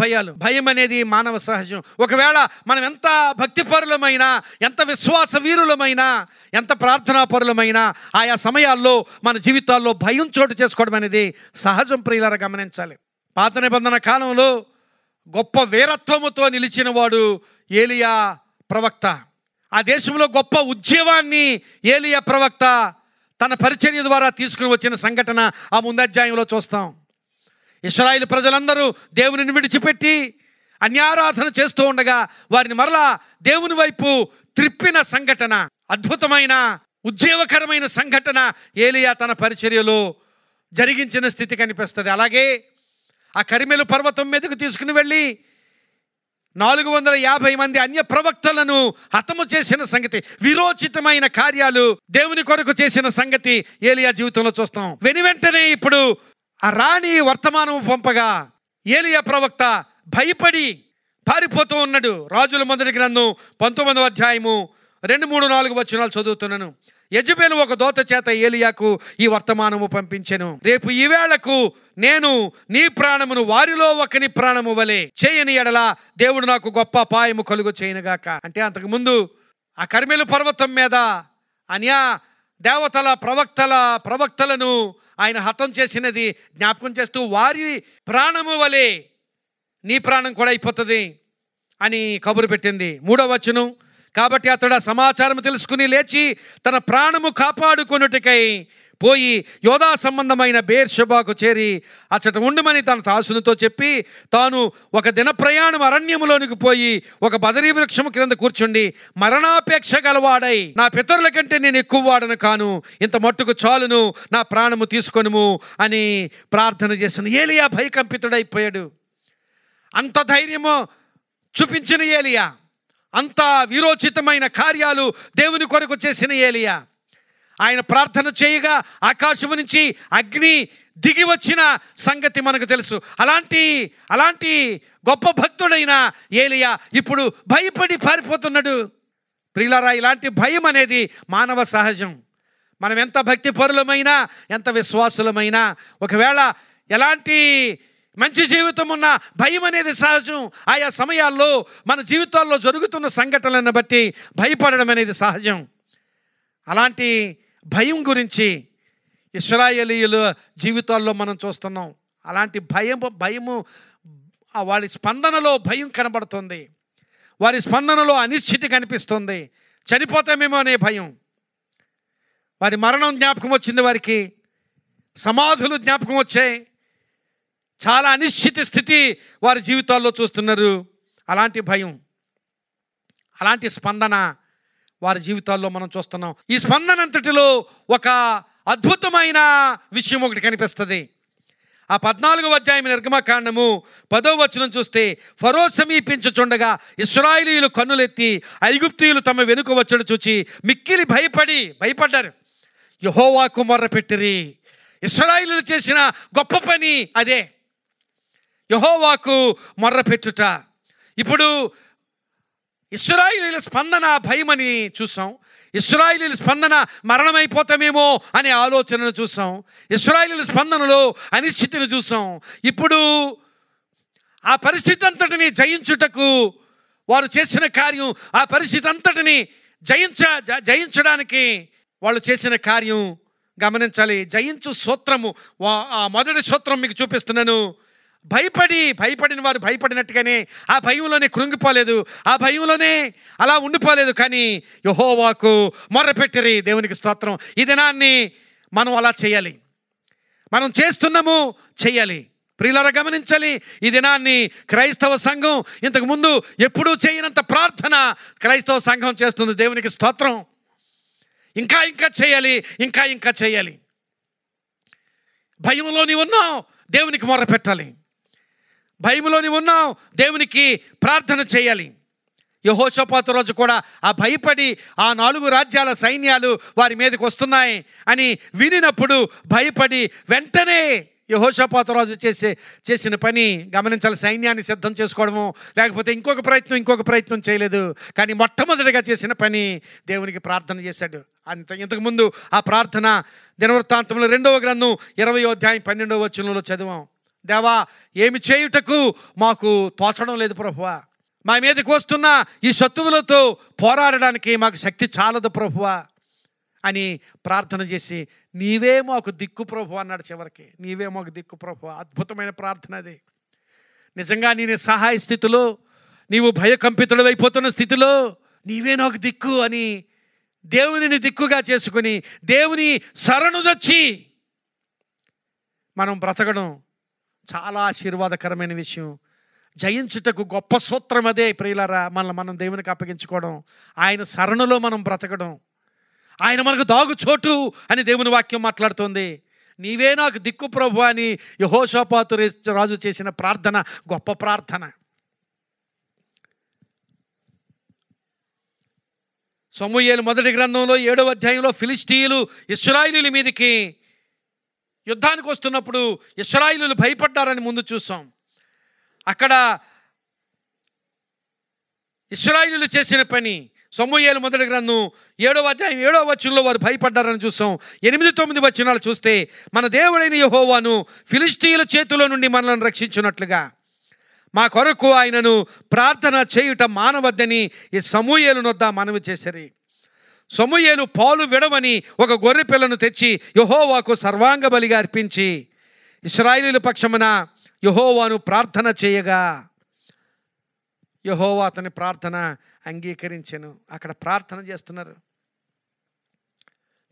భయాలు. భయం అనేది మానవ సహజం. ఒకవేళ మనం ఎంత భక్తిపరులమైనా, ఎంత విశ్వాస వీరులమైనా, ఎంత ప్రార్థనాపరులమైనా ఆయా సమయాల్లో మన జీవితాల్లో భయం చోటు చేసుకోవడం అనేది సహజం. ప్రియులారా, గమనించాలి. పాత నిబంధన కాలంలో గొప్ప వీరత్వముతో నిలిచిన వాడు ఏలియా ప్రవక్త. ఆ దేశంలో గొప్ప ఉద్యమాన్ని ఏలియా ప్రవక్త తన పరిచర్య ద్వారా తీసుకుని వచ్చిన సంఘటన ఆ ముందధ్యాయంలో చూస్తాం. ఇశ్రాయేలు ప్రజలందరూ దేవునిని విడిచిపెట్టి అన్యారాధన చేస్తూ ఉండగా వారిని మరలా దేవుని వైపు త్రిప్పిన సంఘటన, అద్భుతమైన ఉజ్జీవకరమైన సంఘటన ఏలియా తన పరిచర్యలో జరిగించిన స్థితి కనిపిస్తుంది. అలాగే ఆ కరిమెలు పర్వతం మీదకు తీసుకుని వెళ్ళి 450 మంది అన్య ప్రవక్తలను హతము చేసిన సంగతి, విరోచితమైన కార్యాలు దేవుని కొరకు చేసిన సంగతి ఏలియా జీవితంలో చూస్తాం. వెనువెంటనే ఇప్పుడు ఆ రాణి వర్తమానం పంపగా ఏలియా ప్రవక్త భయపడి పారిపోతూ ఉన్నాడు. రాజుల మొదటి గ్రంథం 19వ అధ్యాయము 2, 3, 4 వచనాలు చదువుతున్నాను. యెజబెలు ఒక దూత చేత ఏలియాకు ఈ వర్తమానము పంపించెను. రేపు ఈ వేళకు నేను నీ ప్రాణమును వారిలో ఒకని ప్రాణము వలె చేయని ఎడల దేవుడు నాకు గొప్ప అపాయము కలుగు చేయనుగాక. అంటే అంతకుముందు ఆ కర్మెలు పర్వతం మీద అన్యా దేవతల ప్రవక్తలను ఆయన హతం చేసినది జ్ఞాపకం చేస్తూ, వారి ప్రాణము వలె నీ ప్రాణం కూడా అయిపోతుంది అని కబురు పెట్టింది. 3వ వచనం, కాబట్టి అతడు ఆ సమాచారం తెలుసుకుని లేచి తన ప్రాణము కాపాడుకొనుటకై పోయి యోధా సంబంధమైన బేర్షెబాకు చేరి అచ్చట ఉండమని తన దాసునితో చెప్పి తాను ఒక దిన ప్రయాణం అరణ్యములోనికి పోయి ఒక బదరీ వృక్షము క్రింద కూర్చుండి మరణాపేక్ష గలవాడై నా పితరుల కంటే నేను ఎక్కువ వాడను కాను, ఇంత మట్టుకు చాలును, నా ప్రాణము తీసుకొనుము అని ప్రార్థన చేశాను. ఏలియా భయకంపితుడైపోయాడు. అంత ధైర్యము చూపించిన ఏలియా, అంత వీరోచితమైన కార్యాలు దేవుని కొరకు చేసిన ఏలియా, ఆయన ప్రార్థన చేయగా ఆకాశము నుంచి అగ్ని దిగి వచ్చిన సంగతి మనకు తెలుసు. అలాంటి గొప్ప భక్తుడైన ఏలియా ఇప్పుడు భయపడి పారిపోతున్నాడు. ప్రియులారా, ఇలాంటి భయం అనేది మానవ సహజం. మనం ఎంత భక్తి పరులమైనా, ఎంత విశ్వాసులమైనా, ఒకవేళ ఎలాంటి మంచి జీవితం ఉన్న భయం అనేది సహజం. ఆయా సమయాల్లో మన జీవితాల్లో జరుగుతున్న సంఘటనలను బట్టి భయపడడం అనేది సహజం. అలాంటి భయం గురించి ఇశ్రాయేలీయుల జీవితాల్లో మనం చూస్తున్నాం. అలాంటి భయము వారి స్పందనలో భయం కనబడుతుంది. వారి స్పందనలో అనిశ్చితి కనిపిస్తుంది. చనిపోతామేమో అనే భయం. వారి మరణం జ్ఞాపకం వచ్చింది, వారికి సమాధులు జ్ఞాపకం వచ్చాయి. చాలా అనిశ్చిత స్థితి వారి జీవితాల్లో చూస్తున్నారు. అలాంటి భయం, అలాంటి స్పందన వారి జీవితాల్లో మనం చూస్తున్నాం. ఈ స్పందన అంతటిలో ఒక అద్భుతమైన విషయం ఒకటి కనిపిస్తుంది. ఆ 14వ అధ్యాయం నిర్గమకాండము 10వ వచనం చూస్తే, ఫరో సమీపించుచుండగా ఇశ్రాయేలీయులు కన్నులెత్తి ఐగుప్తీయులు తమ వెనుక వచ్చుడు చూచి మిక్కిలి భయపడ్డారు. యెహోవాకు మొర్రపెట్టిరి. ఇశ్రాయేలీయులు చేసిన గొప్ప పని అదే, యెహోవాకు మొర్రపెట్టుట. ఇప్పుడు ఇశ్రాయేలీయుల స్పందన భయమని చూసాం. ఇశ్రాయేలీయుల స్పందన మరణమైపోతామేమో అనే ఆలోచనను చూసాం. ఇశ్రాయేలీయుల స్పందనలో అనిశ్చితిని చూసాం. ఇప్పుడు ఆ పరిస్థితి అంతటిని జయించుటకు వారు చేసిన కార్యం, ఆ పరిస్థితి అంతటిని జయించడానికి వాళ్ళు చేసిన కార్యం గమనించాలి. జయించు సూత్రము, ఆ మొదటి సూత్రం మీకు చూపిస్తున్నాను. భయపడిన వారు భయపడినట్టుగానే ఆ భయంలోనే కృంగిపోలేదు, ఆ భయంలోనే అలా ఉండిపోలేదు, కానీ యెహోవాకు మొర్రపెట్టిరి. దేవునికి స్తోత్రం. ఈ దినాన్ని మనం అలా చేయాలి, మనం చేస్తున్నాము, చేయాలి. ప్రియులారా, గమనించాలి, ఈ దినాన్ని క్రైస్తవ సంఘం ఇంతకుముందు ఎప్పుడూ చేయనంత ప్రార్థన క్రైస్తవ సంఘం చేస్తుంది. దేవునికి స్తోత్రం. ఇంకా చేయాలి, ఇంకా చేయాలి. భయంలో నీవు ఉన్నావు, దేవునికి మొర్రపెట్టాలి. భయంలో నీవు ఉన్నావు, దేవునికి ప్రార్థన చేయాలి. యెహోషాపాతు రోజు కూడా ఆ భయపడి ఆ 4 రాజ్యాల సైన్యాలు వారి మీదకి వస్తున్నాయి అని వినినప్పుడు భయపడి వెంటనే యెహోషాపాతు రాజు చేసిన పని గమనించాలి. సైన్యాన్ని సిద్ధం చేసుకోవడము, లేకపోతే ఇంకొక ప్రయత్నం చేయలేదు. కానీ మొట్టమొదటిగా చేసిన పని దేవునికి ప్రార్థన చేశాడు. ఇంతకుముందు ఆ ప్రార్థన దినవృత్తాంతంలో 2వ గ్రంథం 20వ అధ్యాయం 12వ వచనంలో చదివాం. దేవా, ఏమి చేయుటకు మాకు తోచడం లేదు ప్రభువా, మా మీదకి వస్తున్న ఈ శత్రువులతో పోరాడడానికి మాకు శక్తి చాలదు ప్రభువా అని ప్రార్థన చేసి, నీవే మాకు దిక్కు ప్రభు అన్నాడు. చివరికి నీవే మాకు దిక్కు ప్రభు. అద్భుతమైన ప్రార్థన అది. నిజంగా నీ సహాయ స్థితిలో, నీవు భయకంపితుడు అయిపోతున్న స్థితిలో నీవే నాకు దిక్కు అని దేవునిని దిక్కుగా చేసుకుని దేవుని శరణుదొచ్చి మనం బ్రతకడం చాలా ఆశీర్వాదకరమైన విషయం. జయించుటకు గొప్ప సూత్రం అదే ప్రియులారా. మనం దేవునికి అప్పగించుకోవడం, ఆయన శరణులో మనం బ్రతకడం, ఆయన మనకు దాగుచోటు అని దేవుని వాక్యం మాట్లాడుతుంది. నీవే నాకు దిక్కు ప్రభు అని యెహోషాపాతు రాజు చేసిన ప్రార్థన గొప్ప ప్రార్థన. సమూయేలు మొదటి గ్రంథంలో 7వ అధ్యాయంలో ఫిలిష్తీయులు ఇశ్రాయేలీయుల మీదకి యుద్ధానికి వస్తున్నప్పుడు ఇశ్రాయేలీయులు భయపడ్డారని ముందు చూసాం. అక్కడ ఇశ్రాయేలీయులు చేసిన పని సమూయేలు మొదటి గ్రంథం 7వ అధ్యాయం 7వ వచనంలో వారు భయపడ్డారని చూసాం. 8-9 వచనాలు చూస్తే, మన దేవుడైన యెహోవాను ఫిలిష్తీయుల చేతిలో నుండి మనల్ని రక్షించున్నట్లుగా మా కొరకు ఆయనను ప్రార్థన చేయుట మానవద్దని ఈ సమూయేలు నొద్ద మనవి చేశారు. సమూయేలు పాలు విడవని ఒక గొర్రె పిల్లను తెచ్చి యెహోవాకు సర్వాంగ బలిగా అర్పించి ఇశ్రాయేలీయుల పక్షమున యెహోవాను ప్రార్థన చేయగా యెహోవా అతని ప్రార్థన అంగీకరించెను. అక్కడ ప్రార్థన చేస్తున్నారు.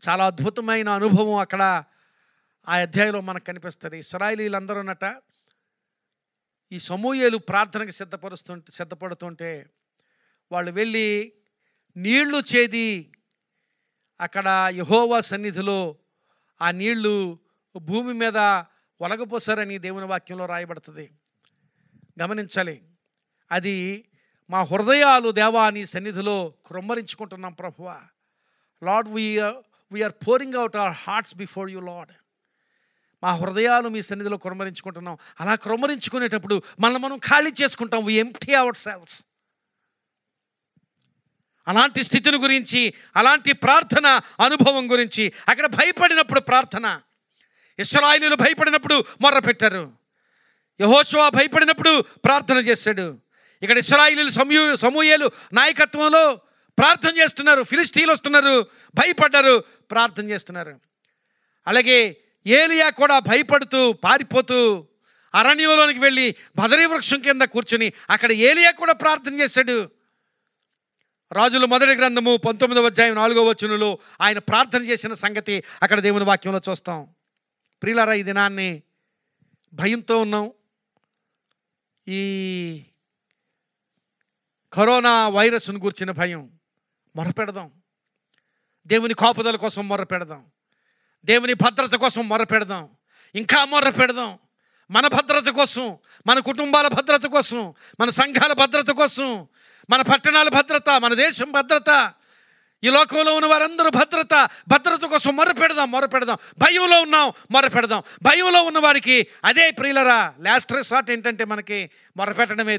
చాలా అద్భుతమైన అనుభవం అక్కడ ఆ అధ్యాయంలో మనకు కనిపిస్తుంది. ఇశ్రాయేలీయులందరూ అన్నట ఈ సమూయేలు ప్రార్థనకు సిద్ధపడుతుంటే వాళ్ళు వెళ్ళి నీళ్లు చేది అక్కడ యెహోవా సన్నిధిలో ఆ నీళ్లు భూమి మీద ఒలగపోసారని దేవుని వాక్యంలో రాయబడుతుంది. గమనించాలి, అది మా హృదయాలు దేవా నీ సన్నిధిలో కృమ్మరించుకుంటున్నాం ప్రభువా. Lord, we are pouring out our hearts before you Lord. మా హృదయాలు మీ సన్నిధిలో కృమ్మరించుకుంటున్నాం. అలా కృమ్మరించుకునేటప్పుడు మనల్ని మనం ఖాళీ చేసుకుంటాం. We empty our selves. అలాంటి స్థితిని గురించి, అలాంటి ప్రార్థన అనుభవం గురించి, అక్కడ భయపడినప్పుడు ప్రార్థన. ఇశ్రాయేలీయులు భయపడినప్పుడు మొర్ర పెట్టారు. యెహోషువ భయపడినప్పుడు ప్రార్థన చేశాడు. ఇక్కడ ఇశ్రాయేలీయులు సమూయేలు నాయకత్వంలో ప్రార్థన చేస్తున్నారు. ఫిలిష్తీయులు వస్తున్నారు, భయపడ్డారు, ప్రార్థన చేస్తున్నారు. అలాగే ఏలియా కూడా భయపడుతూ పారిపోతూ అరణ్యంలోనికి వెళ్ళి బదరీ వృక్షం కింద కూర్చుని అక్కడ ఏలియా కూడా ప్రార్థన చేశాడు. రాజుల మొదటి గ్రంథము 19వ అధ్యాయం 4వ వచనంలో ఆయన ప్రార్థన చేసిన సంగతి అక్కడ దేవుని వాక్యంలో చూస్తాం. ప్రియులారా, ఈ దినాన్ని భయంతో ఉన్నాం. ఈ కరోనా వైరస్ను గూర్చిన భయం. మొరపెడదాం. దేవుని కాపుదల కోసం మొరపెడదాం. దేవుని భద్రత కోసం మొరపెడదాం. ఇంకా మొరపెడదాం. మన భద్రత కోసం, మన కుటుంబాల భద్రత కోసం, మన సంఘాల భద్రత కోసం, మన పట్టణాల భద్రత, మన దేశం భద్రత, ఈ లోకంలో ఉన్న వారందరూ భద్రత కోసం మొరపెడదాం. భయంలో ఉన్నాం, మొరపెడదాం. భయంలో ఉన్న వారికి అదే ప్రియులరా లాస్ట్ రిసార్ట్ ఏంటంటే మనకి మొరపెట్టడమే,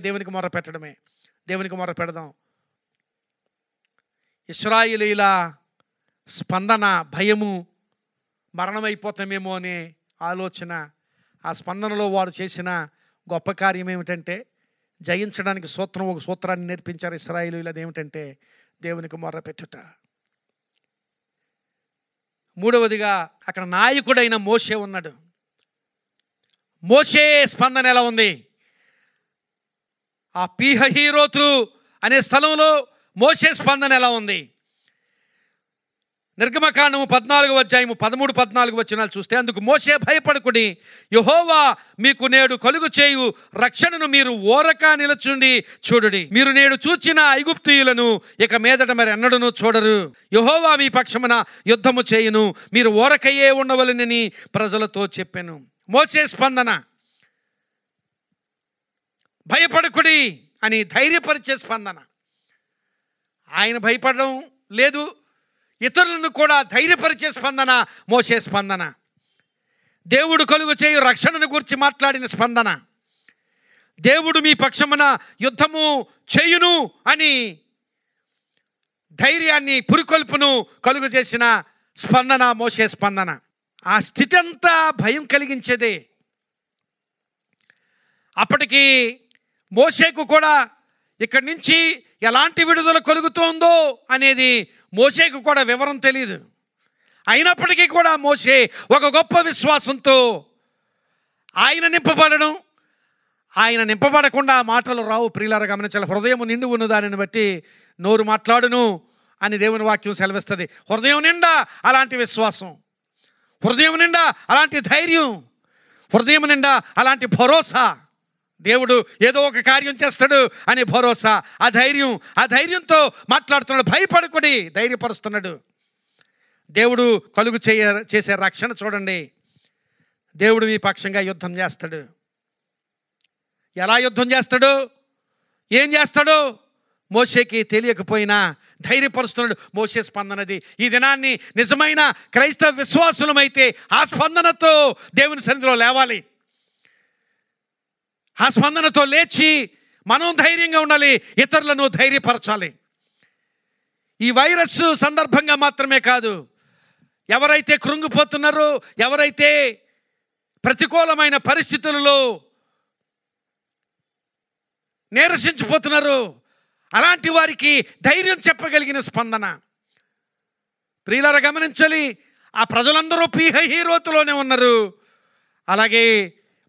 దేవునికి మొరపెడదాం. ఇశ్రాయేలీయుల స్పందన భయము, మరణమైపోతామేమో అనే ఆలోచన. ఆ స్పందనలో వారు చేసిన గొప్ప కార్యం ఏమిటంటే జయించడానికి ఒక సూత్రాన్ని నేర్పించారు ఇశ్రాయేలీయులు. అదేమిటంటే దేవునికి మొర్రపెట్టుట. మూడవదిగా అక్కడ నాయకుడైన మోషే ఉన్నాడు. మోషే స్పందన ఎలా ఉంది? ఆ పీహహీరోతు అనే స్థలంలో మోషే స్పందన ఎలా ఉంది? నిర్గమకాండము 14వ అధ్యాయము 13-14 వచనాలు చూస్తే, అందుకు మోషే భయపడకుడి, యెహోవా మీకు నేడు కలుగు చేయు రక్షణను మీరు ఓరక నిలచుండి చూడుడి. మీరు నేడు చూచిన ఐగుప్తీయులను ఇక మీదట మరి ఎన్నడూను చూడరు. యెహోవా మీ పక్షమున యుద్ధము చేయును, మీరు ఓరకయే ఉండవలెనని ప్రజలతో చెప్పాను. మోషే స్పందన భయపడకుడి అని ధైర్యపరిచే స్పందన. ఆయన భయపడడం లేదు, ఇతరులను కూడా ధైర్యపరిచే స్పందన మోషే స్పందన. దేవుడు కలుగు చేయు రక్షణను గురించి మాట్లాడిన స్పందన. దేవుడు మీ పక్షమున యుద్ధము చేయును అని ధైర్యాన్ని, పురికొల్పును కలుగు చేసిన స్పందన మోషే స్పందన. ఆ స్థితి అంతా భయం కలిగించేదే. అప్పటికి మోషేకు కూడా ఇక్కడి నుంచి ఎలాంటి విడుదల కలుగుతోందో అనేది మోషేకు కూడా వివరం తెలియదు. అయినప్పటికీ కూడా మోషే ఒక గొప్ప విశ్వాసంతో ఆయన నింపబడడం, ఆయన నింపబడకుండా మాటలు రావు. ప్రియులారా గమనించాలి. హృదయం నిండి ఉన్న దానిని బట్టి నోరు మాట్లాడును అని దేవుని వాక్యం సెలవిస్తుంది. హృదయం నిండా అలాంటి విశ్వాసం, హృదయం నిండా అలాంటి ధైర్యం, హృదయం నిండా అలాంటి భరోసా. దేవుడు ఏదో ఒక కార్యం చేస్తాడు అనే భరోసా, ఆ ధైర్యంతో మాట్లాడుతున్నాడు. భయపడకుడి, ధైర్యపరుస్తున్నాడు. దేవుడు కలుగు చేసే రక్షణ చూడండి. దేవుడు మీ పక్షంగా యుద్ధం చేస్తాడు. ఎలా యుద్ధం చేస్తాడు, ఏం చేస్తాడో మోషేకి తెలియకపోయినా ధైర్యపరుస్తున్నాడు. మోషే స్పందనది. ఈ దినాన్ని నిజమైన క్రైస్తవ విశ్వాసులమైతే ఆ స్పందనతో దేవుని సన్నిధిలో లేవాలి. ఆ స్పందనతో లేచి మనం ధైర్యంగా ఉండాలి, ఇతరులను ధైర్యపరచాలి. ఈ వైరస్ సందర్భంగా మాత్రమే కాదు, ఎవరైతే కృంగిపోతున్నారో, ఎవరైతే ప్రతికూలమైన పరిస్థితులలో నీరసించిపోతున్నారో అలాంటి వారికి ధైర్యం చెప్పగలిగిన స్పందన. ప్రియులారా గమనించాలి, ఆ ప్రజలందరూ పీహహీరోతులోనే ఉన్నారు. అలాగే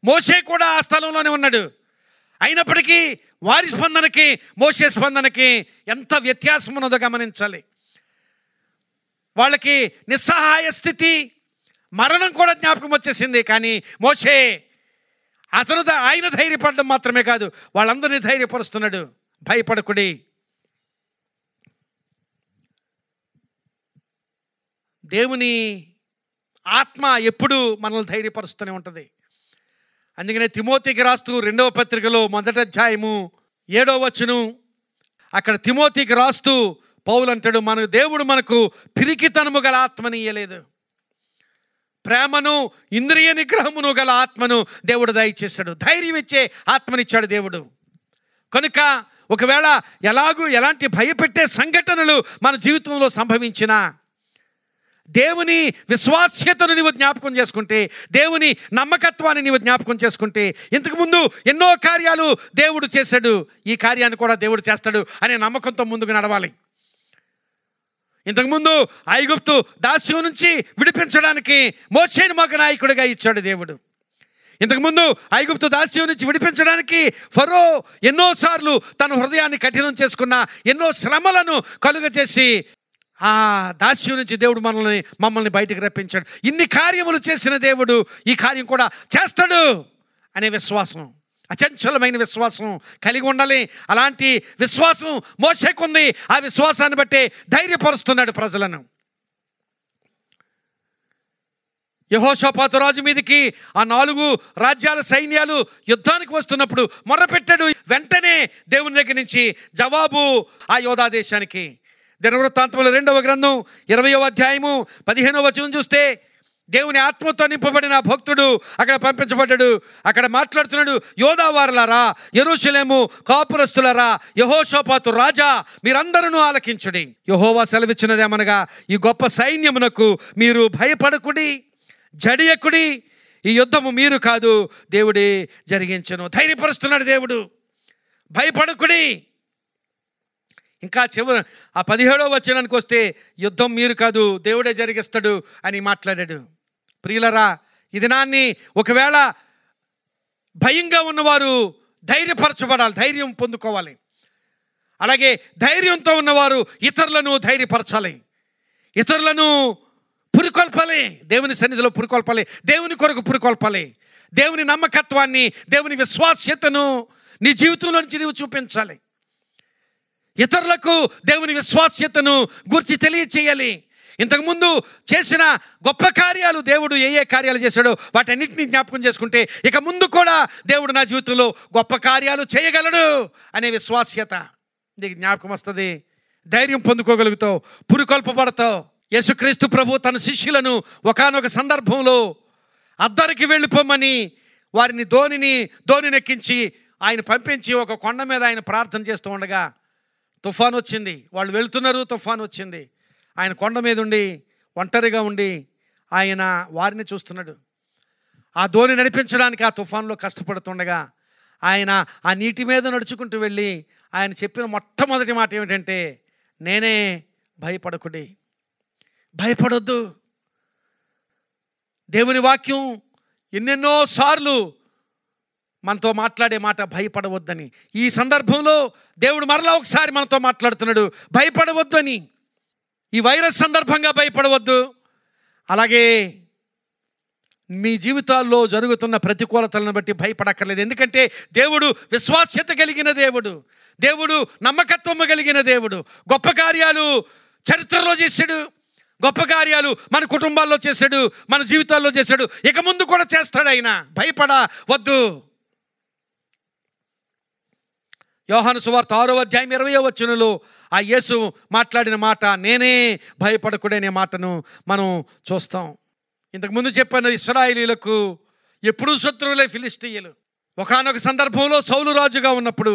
మోషే కూడా ఆ స్థలంలోనే ఉన్నాడు. అయినప్పటికీ వారి స్పందనకి మోషే స్పందనకి ఎంత వ్యత్యాసం ఉన్నదో గమనించాలి. వాళ్ళకి నిస్సహాయ స్థితి, మరణం కూడా జ్ఞాపకం వచ్చేసింది. కానీ మోషే ఆయన ధైర్యపడడం మాత్రమే కాదు, వాళ్ళందరినీ ధైర్యపరుస్తున్నాడు. భయపడకుడి. దేవుని ఆత్మ ఎప్పుడు మనల్ని ధైర్యపరుస్తూనే ఉంటుంది. అందుకనే తిమోతికి రాస్తూ 2వ పత్రికలో 1వ అధ్యాయము 7వ వచనం, అక్కడ తిమోతికి రాస్తూ పౌలు అంటాడు, మన దేవుడు మనకు పిరికితనము గల ఆత్మని ఇయ్యలేదు, ప్రేమను ఇంద్రియ నిగ్రహమును గల ఆత్మను దేవుడు దయచేశాడు, ధైర్యం ఇచ్చే ఆత్మనిచ్చాడు దేవుడు. కనుక ఒకవేళ ఎలాంటి భయపెట్టే సంఘటనలు మన జీవితంలో సంభవించినా దేవుని విశ్వాస్యతను నీవు జ్ఞాపకం చేసుకుంటే, దేవుని నమ్మకత్వాన్ని నీవు జ్ఞాపకం చేసుకుంటే, ఇంతకుముందు ఎన్నో కార్యాలు దేవుడు చేశాడు, ఈ కార్యాన్ని కూడా దేవుడు చేస్తాడు అనే నమ్మకంతో ముందుకు నడవాలి. ఇంతకుముందు ఐగుప్తు దాస్యం నుంచి విడిపించడానికి మోషేను మాకు నాయకుడిగా ఇచ్చాడు దేవుడు. ఇంతకుముందు ఐగుప్తు దాస్యం నుంచి విడిపించడానికి ఫరో ఎన్నోసార్లు తన హృదయాన్ని కఠినం చేసుకున్న, ఎన్నో శ్రమలను కలుగజేసి ఆ దాస్యం నుంచి దేవుడు మమ్మల్ని బయటికి రప్పించాడు. ఇన్ని కార్యములు చేసిన దేవుడు ఈ కార్యం కూడా చేస్తాడు అనే విశ్వాసం, అచంచలమైన విశ్వాసం కలిగి ఉండాలి. అలాంటి విశ్వాసం మోషేకుంది. ఆ విశ్వాసాన్ని బట్టే ధైర్యపరుస్తున్నాడు ప్రజలను. యెహోషాపాతు రాజు మీదకి ఆ 4 రాజ్యాల సైన్యాలు యుద్ధానికి వస్తున్నప్పుడు మొర్రపెట్టాడు. వెంటనే దేవుని దగ్గర నుంచి జవాబు ఆ యోధా దేశానికి. దినవృత్తాంతముల 2వ గ్రంథం 20వ అధ్యాయము 15వ వచనం చూస్తే, దేవుని ఆత్మతో నింపబడిన భక్తుడు అక్కడ పంపించబడ్డాడు. అక్కడ మాట్లాడుతున్నాడు, యోధావారులారా, యెరూషలేము కాపురస్తులారా, యెహోషాపాతు రాజా, మీరందరూ ఆలకించుడి. యెహోవా సెలవిచ్చినదేమనగా, ఈ గొప్ప సైన్యమునకు మీరు భయపడకుడి, జడియకుడి, ఈ యుద్ధము మీరు కాదు, దేవుడే జరిగించను. ధైర్యపరుస్తున్నాడు దేవుడు, భయపడకుడి. ఇంకా చివరి ఆ 17వ వచనానికి వస్తే, యుద్ధం మీరు కాదు, దేవుడే జరిగిస్తాడు అని మాట్లాడాడు. ప్రియులరా, ఈ దినాన్ని ఒకవేళ భయంగా ఉన్నవారు ధైర్యపరచబడాలి, ధైర్యం పొందుకోవాలి. అలాగే ధైర్యంతో ఉన్నవారు ఇతరులను ధైర్యపరచాలి, ఇతరులను పురికొల్పాలి, దేవుని సన్నిధిలో పురికొల్పాలి, దేవుని కొరకు పురికొల్పాలి. దేవుని నమ్మకత్వాన్ని, దేవుని విశ్వాస్యతను నీ జీవితంలో నుంచి నీవు చూపించాలి. ఇతరులకు దేవుని విశ్వాస్యతను గురించి తెలియచేయాలి. ఇంతకుముందు చేసిన గొప్ప కార్యాలు, దేవుడు ఏ కార్యాలు చేశాడో వాటన్నిటినీ జ్ఞాపకం చేసుకుంటే, ఇక ముందు కూడా దేవుడు నా జీవితంలో గొప్ప కార్యాలు చేయగలడు అనే విశ్వాస్యత నీకు జ్ఞాపకం వస్తుంది. ధైర్యం పొందుకోగలుగుతావు, పురికొల్పబడతావు. యేసుక్రీస్తు ప్రభు తన శిష్యులను ఒకానొక సందర్భంలో అద్దరికి వెళ్ళిపోమని వారిని ధోనినెక్కించి ఆయన పంపించి ఒక కొండ మీద ఆయన ప్రార్థన చేస్తూ ఉండగా తుఫాను వచ్చింది. వాళ్ళు వెళ్తున్నారు, తుఫాను వచ్చింది. ఆయన కొండ మీద ఉండి ఒంటరిగా ఉండి ఆయన వారిని చూస్తున్నాడు. ఆ ధోని నడిపించడానికి ఆ తుఫాన్లో కష్టపడుతుండగా ఆయన ఆ నీటి మీద నడుచుకుంటూ వెళ్ళి ఆయన చెప్పిన మొట్టమొదటి మాట ఏమిటంటే, నేనే, భయపడకుడి, భయపడొద్దు. దేవుని వాక్యం ఎన్నెన్నో సార్లు మనతో మాట్లాడే మాట భయపడవద్దని. ఈ సందర్భంలో దేవుడు మరలా ఒకసారి మనతో మాట్లాడుతున్నాడు, భయపడవద్దు అని. ఈ వైరస్ సందర్భంగా భయపడవద్దు. అలాగే మీ జీవితాల్లో జరుగుతున్న ప్రతికూలతలను బట్టి భయపడక్కర్లేదు. ఎందుకంటే దేవుడు విశ్వాస్యత కలిగిన దేవుడు, దేవుడు నమ్మకత్వము కలిగిన దేవుడు. గొప్ప కార్యాలు చరిత్రలో చేశాడు, గొప్ప కార్యాలు మన కుటుంబాల్లో చేశాడు, మన జీవితాల్లో చేశాడు, ఇక ముందు కూడా చేస్తాడు. ఆయన భయపడవద్దు. యోహాను సువార్త 6వ అధ్యాయం 20వ వచనంలో ఆ యేసు మాట్లాడిన మాట, నేనే, భయపడకుడనే మాటను మనం చూస్తాం. ఇంతకుముందు చెప్పాను, ఇశ్రాయేలీయులకు ఎప్పుడూ శత్రువులే ఫిలిష్తీయులు. ఒకానొక సందర్భంలో సౌలు రాజుగా ఉన్నప్పుడు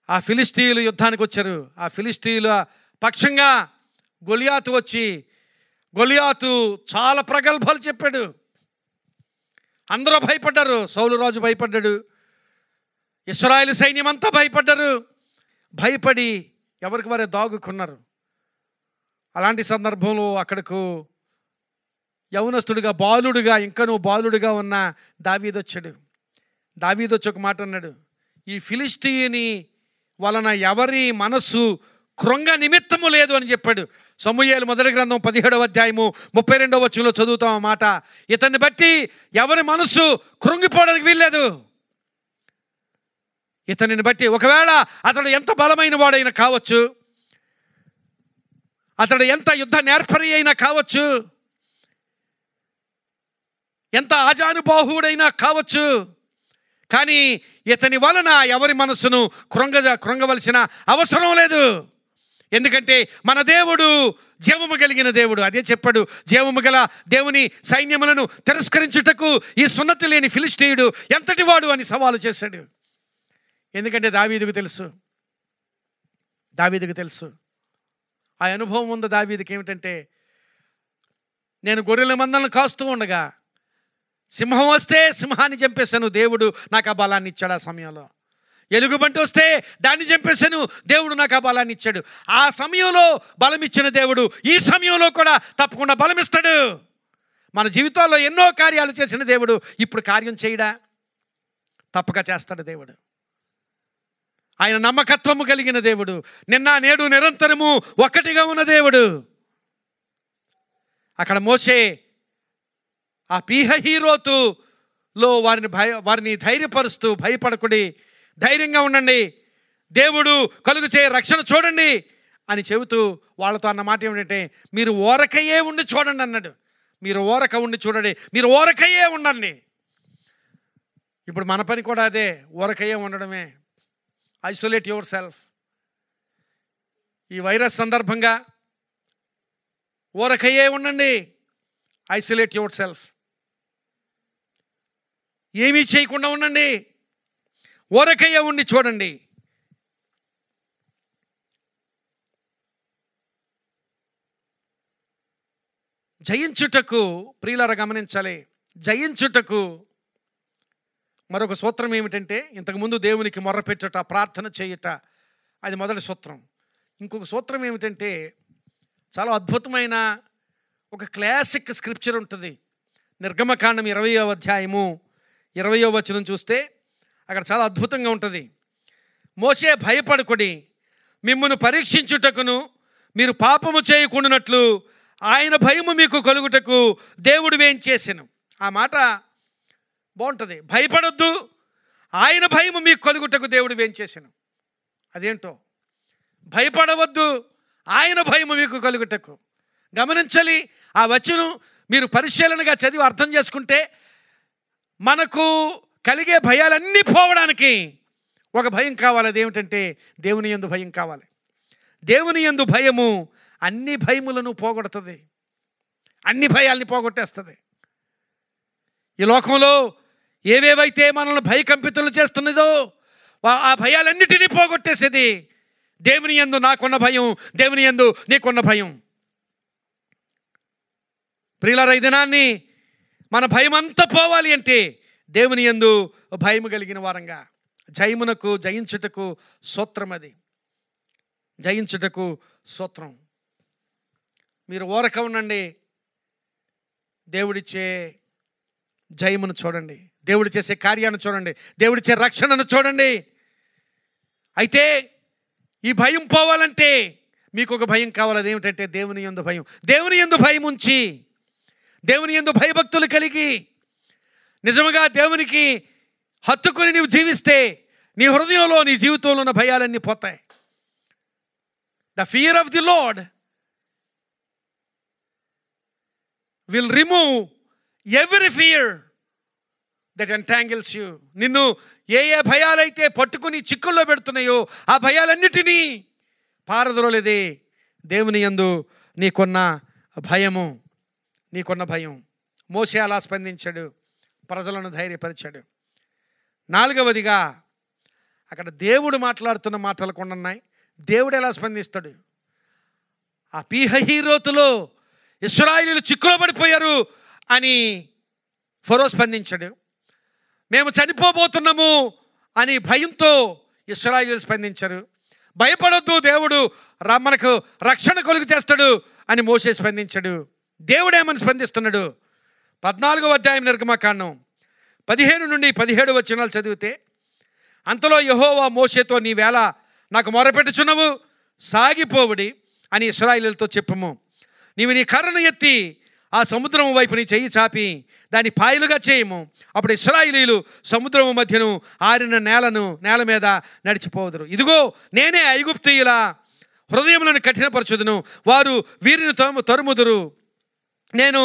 ఆ ఫిలిష్తీయులు యుద్ధానికి వచ్చారు. ఆ ఫిలిష్తీయుల పక్షంగా గొలియాతు వచ్చి, గొలియాతు చాలా ప్రగల్భాలు చెప్పాడు. అందరూ భయపడ్డారు. సౌలు రాజు భయపడ్డాడు, ఇశ్రాయేలు సైన్యం అంతా భయపడ్డారు. భయపడి ఎవరికి వారే దాగుకున్నారు. అలాంటి సందర్భంలో అక్కడకు యవనస్తుడిగా, బాలుడుగా, ఇంకనూ బాలుడుగా ఉన్న దావీదు వచ్చాడు. దావీదు వచ్చి ఒక మాట అన్నాడు, ఈ ఫిలిష్తీయుని వలన ఎవరి మనస్సు కృంగ నిమిత్తము లేదు అని చెప్పాడు. సమూయేలు మొదటి గ్రంథం 17వ అధ్యాయము 32వ వచనంలో చదువుతాం ఆ మాట. ఇతన్ని బట్టి ఎవరి మనస్సు కృంగిపోవడానికి వీల్లేదు. ఇతనిని బట్టి ఒకవేళ అతడు ఎంత బలమైన వాడైనా కావచ్చు, అతడు ఎంత యుద్ధ నేర్పరి అయినా కావచ్చు, ఎంత ఆజానుబాహుడైనా కావచ్చు, కానీ ఇతని వలన ఎవరి మనస్సును కృంగవలసిన అవసరం లేదు. ఎందుకంటే మన దేవుడు జీవము కలిగిన దేవుడు. అదే చెప్పాడు, జీవము గల దేవుని సైన్యములను తిరస్కరించుటకు ఈ సున్నతి లేని ఫిలిష్తీయుడు ఎంతటి వాడు అని సవాలు చేశాడు. ఎందుకంటే దావీదుకు తెలుసు ఆ అనుభవం ఉంది దావీదుకి. ఏమిటంటే, నేను గొర్రెల మందలను కాస్తూ ఉండగా సింహం వస్తే సింహాన్ని చంపేశాను, దేవుడు నాకు ఆ బలాన్ని ఇచ్చాడు. ఆ సమయంలో ఎలుగుబంటి వస్తే దాన్ని చంపేశాను, దేవుడు నాకు ఆ బలాన్ని ఇచ్చాడు. ఆ సమయంలో బలం ఇచ్చిన దేవుడు ఈ సమయంలో కూడా తప్పకుండా బలం ఇస్తాడు. మన జీవితాల్లో ఎన్నో కార్యాలు చేసిన దేవుడు ఇప్పుడు కార్యం చేయడా? తప్పక చేస్తాడు దేవుడు. ఆయన నమ్మకత్వము కలిగిన దేవుడు, నిన్న నేడు నిరంతరము ఒక్కటిగా ఉన్న దేవుడు. అక్కడ మోషే ఆ పీహహీరోతులో వారిని ధైర్యపరుస్తూ, భయపడకుడి, ధైర్యంగా ఉండండి, దేవుడు కలుగు చేయ రక్షణ చూడండి అని చెబుతూ వాళ్ళతో అన్న మాట ఏమిటంటే, మీరు ఓరకయ్యే ఉండి చూడండి అన్నాడు. మీరు ఓరక ఉండి చూడండి, మీరు ఓరకయ్యే ఉండండి. ఇప్పుడు మన పని కూడా అదే, ఓరకయ్యే ఉండడమే. Isolate your self. ఈ వైరస్ సందర్భంగా ఓరకయ్యే ఉండండి. Isolate your self. ఏమీ చేయకుండా ఉండండి, ఓరకయ్యే ఉండి చూడండి. జయించుటకు, ప్రియులారా గమనించాలి, జయించుటకు మరొక సూత్రం ఏమిటంటే, ఇంతకుముందు దేవునికి మొర్రపెట్టుట, ప్రార్థన చేయుట, అది మొదటి సూత్రం. ఇంకొక సూత్రం ఏమిటంటే, చాలా అద్భుతమైన ఒక క్లాసిక్ స్క్రిప్చర్ ఉంటుంది. నిర్గమకాండం 20వ అధ్యాయము 20వ వచనం చూస్తే అక్కడ చాలా అద్భుతంగా ఉంటుంది. మోషే భయపడకుడి, మిమ్మును పరీక్షించుటకును మీరు పాపము చేయకుండానట్లు ఆయన భయము మీకు కలుగుటకు దేవుడు వేంచేసెను. ఆ మాట బాగుంటుంది. భయపడొద్దు, ఆయన భయము మీకు కలుగుటకు దేవుడు వేంచేసెను. అదేంటో, భయపడవద్దు, ఆయన భయము మీకు కలుగుటకు. గమనించాలి, ఆ వచనం మీరు పరిశీలనగా చదివి అర్థం చేసుకుంటే, మనకు కలిగే భయాలన్నీ పోవడానికి ఒక భయం కావాలి. అదేమిటంటే, దేవుని యందు భయం కావాలి. దేవుని యందు భయము అన్ని భయములను పోగొడుతుంది, అన్ని భయాల్ని పోగొట్టేస్తుంది. ఈ లోకంలో ఏవేవైతే మనల్ని భయకంపితులు చేస్తున్నదో ఆ భయాలన్నిటినీ పోగొట్టేసేది దేవుని యందు నాకున్న భయం, దేవుని యందు నీకున్న భయం. ప్రియులారా, ఈ దినాన్ని మన భయం అంతా పోవాలి అంటే దేవుని యందు భయము కలిగిన వారంగా, జయించుటకు సూత్రం అది. జయించుటకు సూత్రం. మీరు ఓరక ఉండండి, దేవుడిచ్చే జయమును చూడండి, దేవుడు చేసే కార్యాన్ని చూడండి, దేవుడిచ్చే రక్షణను చూడండి. అయితే ఈ భయం పోవాలంటే మీకు ఒక భయం కావాలి. అదేమిటంటే దేవుని యందు భయం. దేవుని యందు భయం ఉంచి, దేవుని యందు భయభక్తులు కలిగి నిజముగా దేవునికి హత్తుకొని నీవు జీవిస్తే నీ హృదయంలో, నీ జీవితంలో ఉన్న భయాలన్నీ పోతాయి. The fear of the lord will remove every fear that entangles you. నిన్ను ఏ భయాలైతే పట్టుకుని చిక్కుల్లో పెడుతున్నాయో ఆ భయాలన్నిటినీ పారద్రోలేదే దేవుని యందు నీకున్న భయము. మోషే అలా స్పందించాడు, ప్రజలను ధైర్యపరిచాడు. 4వదిగా అక్కడ దేవుడు మాట్లాడుతున్న మాటలు కొన్ని ఉన్నాయి. దేవుడు ఎలా స్పందిస్తాడు? ఆ పీహహీరోతులో ఇశ్రాయేలీయులు చిక్కులో పడిపోయారు అని ఫరో స్పందించాడు. మేము చనిపోబోతున్నాము అని భయంతో ఇశ్రాయేలీయులు స్పందించారు. భయపడొద్దు, దేవుడు మనకు రక్షణ కలుగు చేస్తాడు అని మోషే స్పందించాడు. దేవుడేమని స్పందిస్తున్నాడు? 14వ అధ్యాయం నిర్గమకాండం 15 నుండి 17 వచనాలు చదివితే, అంతలో యెహోవా మోషేతో, నీవేళ నాకు మొరపెట్టుచున్నవు, సాగిపోవుడి అని ఇశ్రాయేలీయులతో చెప్పుము. నీవు నీ కర్రను ఎత్తి ఆ సముద్రము వైపు నీ చెయ్యి చాపి దాన్ని పాయలుగా చేయము. అప్పుడు ఇశ్రాయేలీయులు సముద్రము మధ్యను ఆరిన నేల మీద నడిచిపోదురు. ఇదిగో నేనే ఐగుప్తీయుల హృదయములను కఠినపరచుదును, వారు వీరిని తరుముదురు. నేను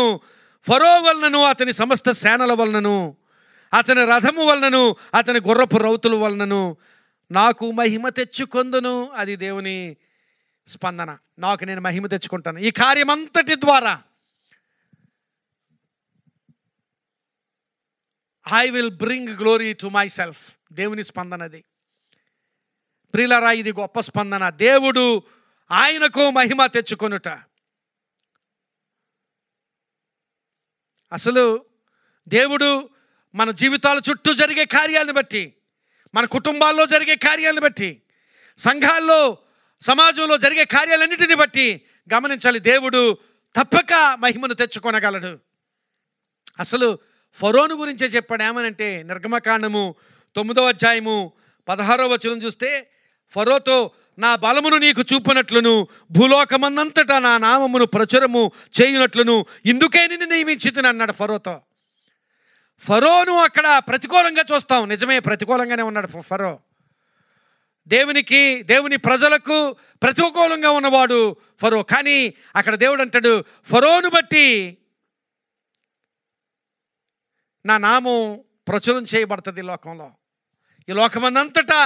ఫరో వలనను అతని సమస్త సేనల వలనను అతని రథము వలనను అతని గుర్రపు రౌతుల వలనను నాకు మహిమ తెచ్చుకొందును. అది దేవుని స్పందన. నాకు నేను మహిమ తెచ్చుకుంటాను ఈ కార్యమంతటి ద్వారా. I will bring glory to my self. దేవుని స్పందనది. ప్రియులారా, ఇది గొప్ప స్పందన. దేవుడు ఆయనకు మహిమ తెచ్చుకొనుట. అసలు దేవుడు మన జీవితాల చుట్టూ జరిగే కార్యాలను బట్టి, మన కుటుంబాల్లో జరిగే కార్యాలను బట్టి, సంఘాల్లో సమాజంలో జరిగే కార్యాలన్నిటిని బట్టి గమనించాలి, దేవుడు తప్పక మహిమను తెచ్చుకొనగలడు. అసలు ఫరోను గురించే చెప్పాడు. ఏమనంటే నిర్గమకాండము 9వ అధ్యాయము 16వ వచనం చూస్తే, ఫరోతో నా బలమును నీకు చూపినట్లును భూలోకమందంతటా నా నామమును ప్రచురము చేయునట్లును ఇందుకే నిన్ను నియమించితిని అన్నాడు ఫరోతో. ఫరోను అక్కడ ప్రతికూలంగా చూస్తాం. నిజమే, ప్రతికూలంగానే ఉన్నాడు ఫరో. దేవుని ప్రజలకు ప్రతికూలంగా ఉన్నవాడు ఫరో. కానీ అక్కడ దేవుడు అంటాడు, ఫరోను బట్టి నా నామం ప్రచురం చేయబడుతుంది ఈ లోకంలో. ఈ లోకమందంతటా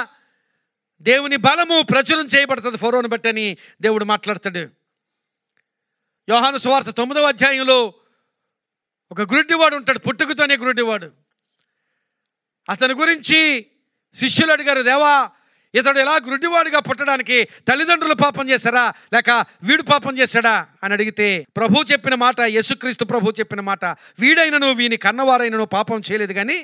దేవుని బలము ప్రచురం చేయబడుతుంది ఫరోను బట్టి అని దేవుడు మాట్లాడతాడు. యోహాను సువార్త 9వ అధ్యాయంలో ఒక గుడ్డివాడు ఉంటాడు, పుట్టుకతోనే గుడ్డివాడు. అతని గురించి శిష్యులు అడిగారు, దేవా, ఇతడు ఎలా గుడ్డివాడిగా పుట్టడానికి తల్లిదండ్రులు పాపం చేశారా లేక వీడు పాపం చేశాడా అని అడిగితే ప్రభు చెప్పిన మాట, యేసుక్రీస్తు ప్రభు చెప్పిన మాట, వీడైనను వీని కన్నవారైనను పాపం చేయలేదు, కానీ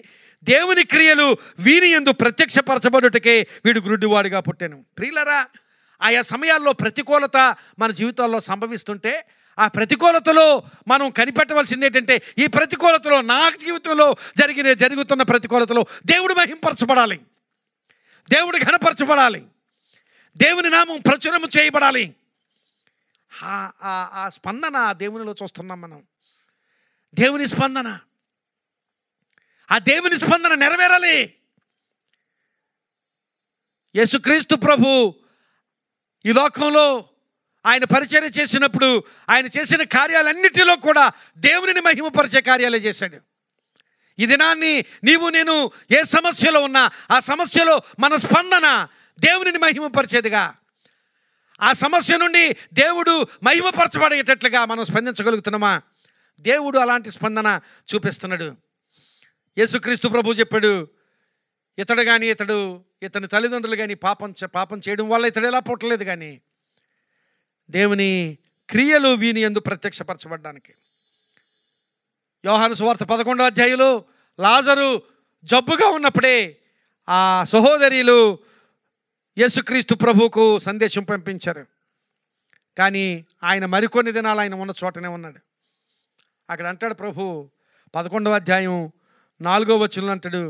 దేవుని క్రియలు వీని యందు ప్రత్యక్షపరచబడుటకే వీడు గుడ్డివాడిగా పుట్టాను. ప్రియులరా, ఆయా సమయాల్లో ప్రతికూలత మన జీవితాల్లో సంభవిస్తుంటే ఆ ప్రతికూలతలో మనం కనిపెట్టవలసింది ఏంటంటే, ఈ ప్రతికూలతలో, నా జీవితంలో జరుగుతున్న ప్రతికూలతలో దేవుడు మహింపరచబడాలి, దేవుడు ఘనపరచబడాలి, దేవుని నామం ప్రచురము చేయబడాలి. ఆ స్పందన దేవునిలో చూస్తున్నాం మనం. దేవుని స్పందన, ఆ దేవుని స్పందన నెరవేరాలి. యేసుక్రీస్తు ప్రభు ఈ లోకంలో ఆయన పరిచర్య చేసినప్పుడు ఆయన చేసిన కార్యాలన్నిటిలో కూడా దేవునిని మహిమపరిచే కార్యాలే చేశాడు. ఈ దినాన్ని నీవు నేను ఏ సమస్యలో ఉన్నా ఆ సమస్యలో మన స్పందన దేవునిని మహిమపరిచేదిగా, ఆ సమస్య నుండి దేవుడు మహిమపరచబడేటట్లుగా మనం స్పందించగలుగుతున్నామా? దేవుడు అలాంటి స్పందన చూపిస్తున్నాడు. యేసుక్రీస్తు ప్రభు చెప్పాడు, ఇతడు కానీ ఇతని తల్లిదండ్రులు కానీ పాపం చేయడం వల్ల ఇతడు ఎలా పుట్టలేదు, కానీ దేవుని క్రియలు వీని యందు ప్రత్యక్షపరచబడ్డానికి. యోహాను సువార్త 11వ అధ్యాయంలో లాజరు జబ్బుగా ఉన్నప్పుడే ఆ సహోదరులు యేసుక్రీస్తు ప్రభువుకు సందేశం పంపించారు. కానీ ఆయన మరికొన్ని దినాలు ఆయన ఉన్న చోటనే ఉన్నాడు. అక్కడ అంటాడు ప్రభు 11వ అధ్యాయం 4వ వచనంలో అంటాడు,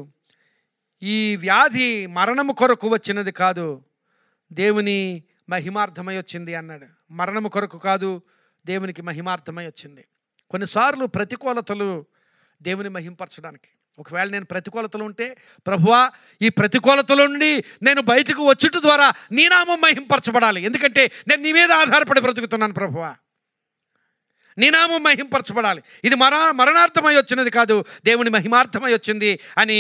ఈ వ్యాధి మరణము కొరకు వచ్చినది కాదు, దేవుని మహిమార్థమై వచ్చింది అన్నాడు. మరణము కొరకు కాదు, దేవునికి మహిమార్థమై వచ్చింది. కొన్నిసార్లు ప్రతికూలతలు దేవుని మహింపరచడానికి. ఒకవేళ నేను ప్రతికూలతలు ఉంటే, ప్రభువా, ఈ ప్రతికూలతల నుండి నేను బయటకు వచ్చుట ద్వారా నీ నామం మహింపరచబడాలి, ఎందుకంటే నేను నీ మీద ఆధారపడి బ్రతుకుతున్నాను ప్రభువా, నీ నామం మహింపరచబడాలి. ఇది మరణార్థమై వచ్చినది కాదు, దేవుని మహిమార్థమై వచ్చింది అని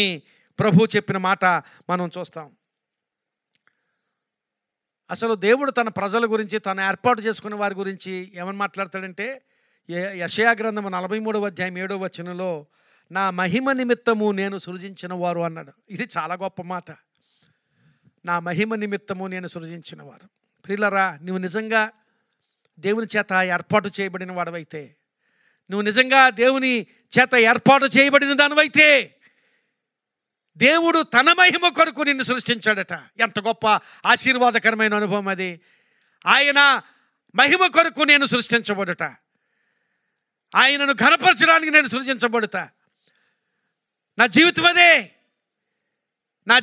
ప్రభు చెప్పిన మాట మనం చూస్తాం. అసలు దేవుడు తన ప్రజల గురించి, తను ఏర్పాటు చేసుకున్న వారి గురించి ఏమని మాట్లాడతాడంటే, యెషయా గ్రంథము 43వ అధ్యాయం 7వ వచనంలో, నా మహిమ నిమిత్తము నేను సృజించిన వారు అన్నాడు. ఇది చాలా గొప్ప మాట. నా మహిమ నిమిత్తము నేను సృజించిన వారు. ప్రియులరా, నువ్వు నిజంగా దేవుని చేత ఏర్పాటు చేయబడిన వాడవైతే, నువ్వు నిజంగా దేవుని చేత ఏర్పాటు చేయబడిన దానివైతే, దేవుడు తన మహిమ కొరకు నిన్ను సృష్టించాడట. ఎంత గొప్ప ఆశీర్వాదకరమైన అనుభవం అది. ఆయన మహిమ కొరకు నేను సృష్టించబడుట, ఆయనను ఘనపరచడానికి నేను సృజించబడుతా. నా జీవితం అదే, నా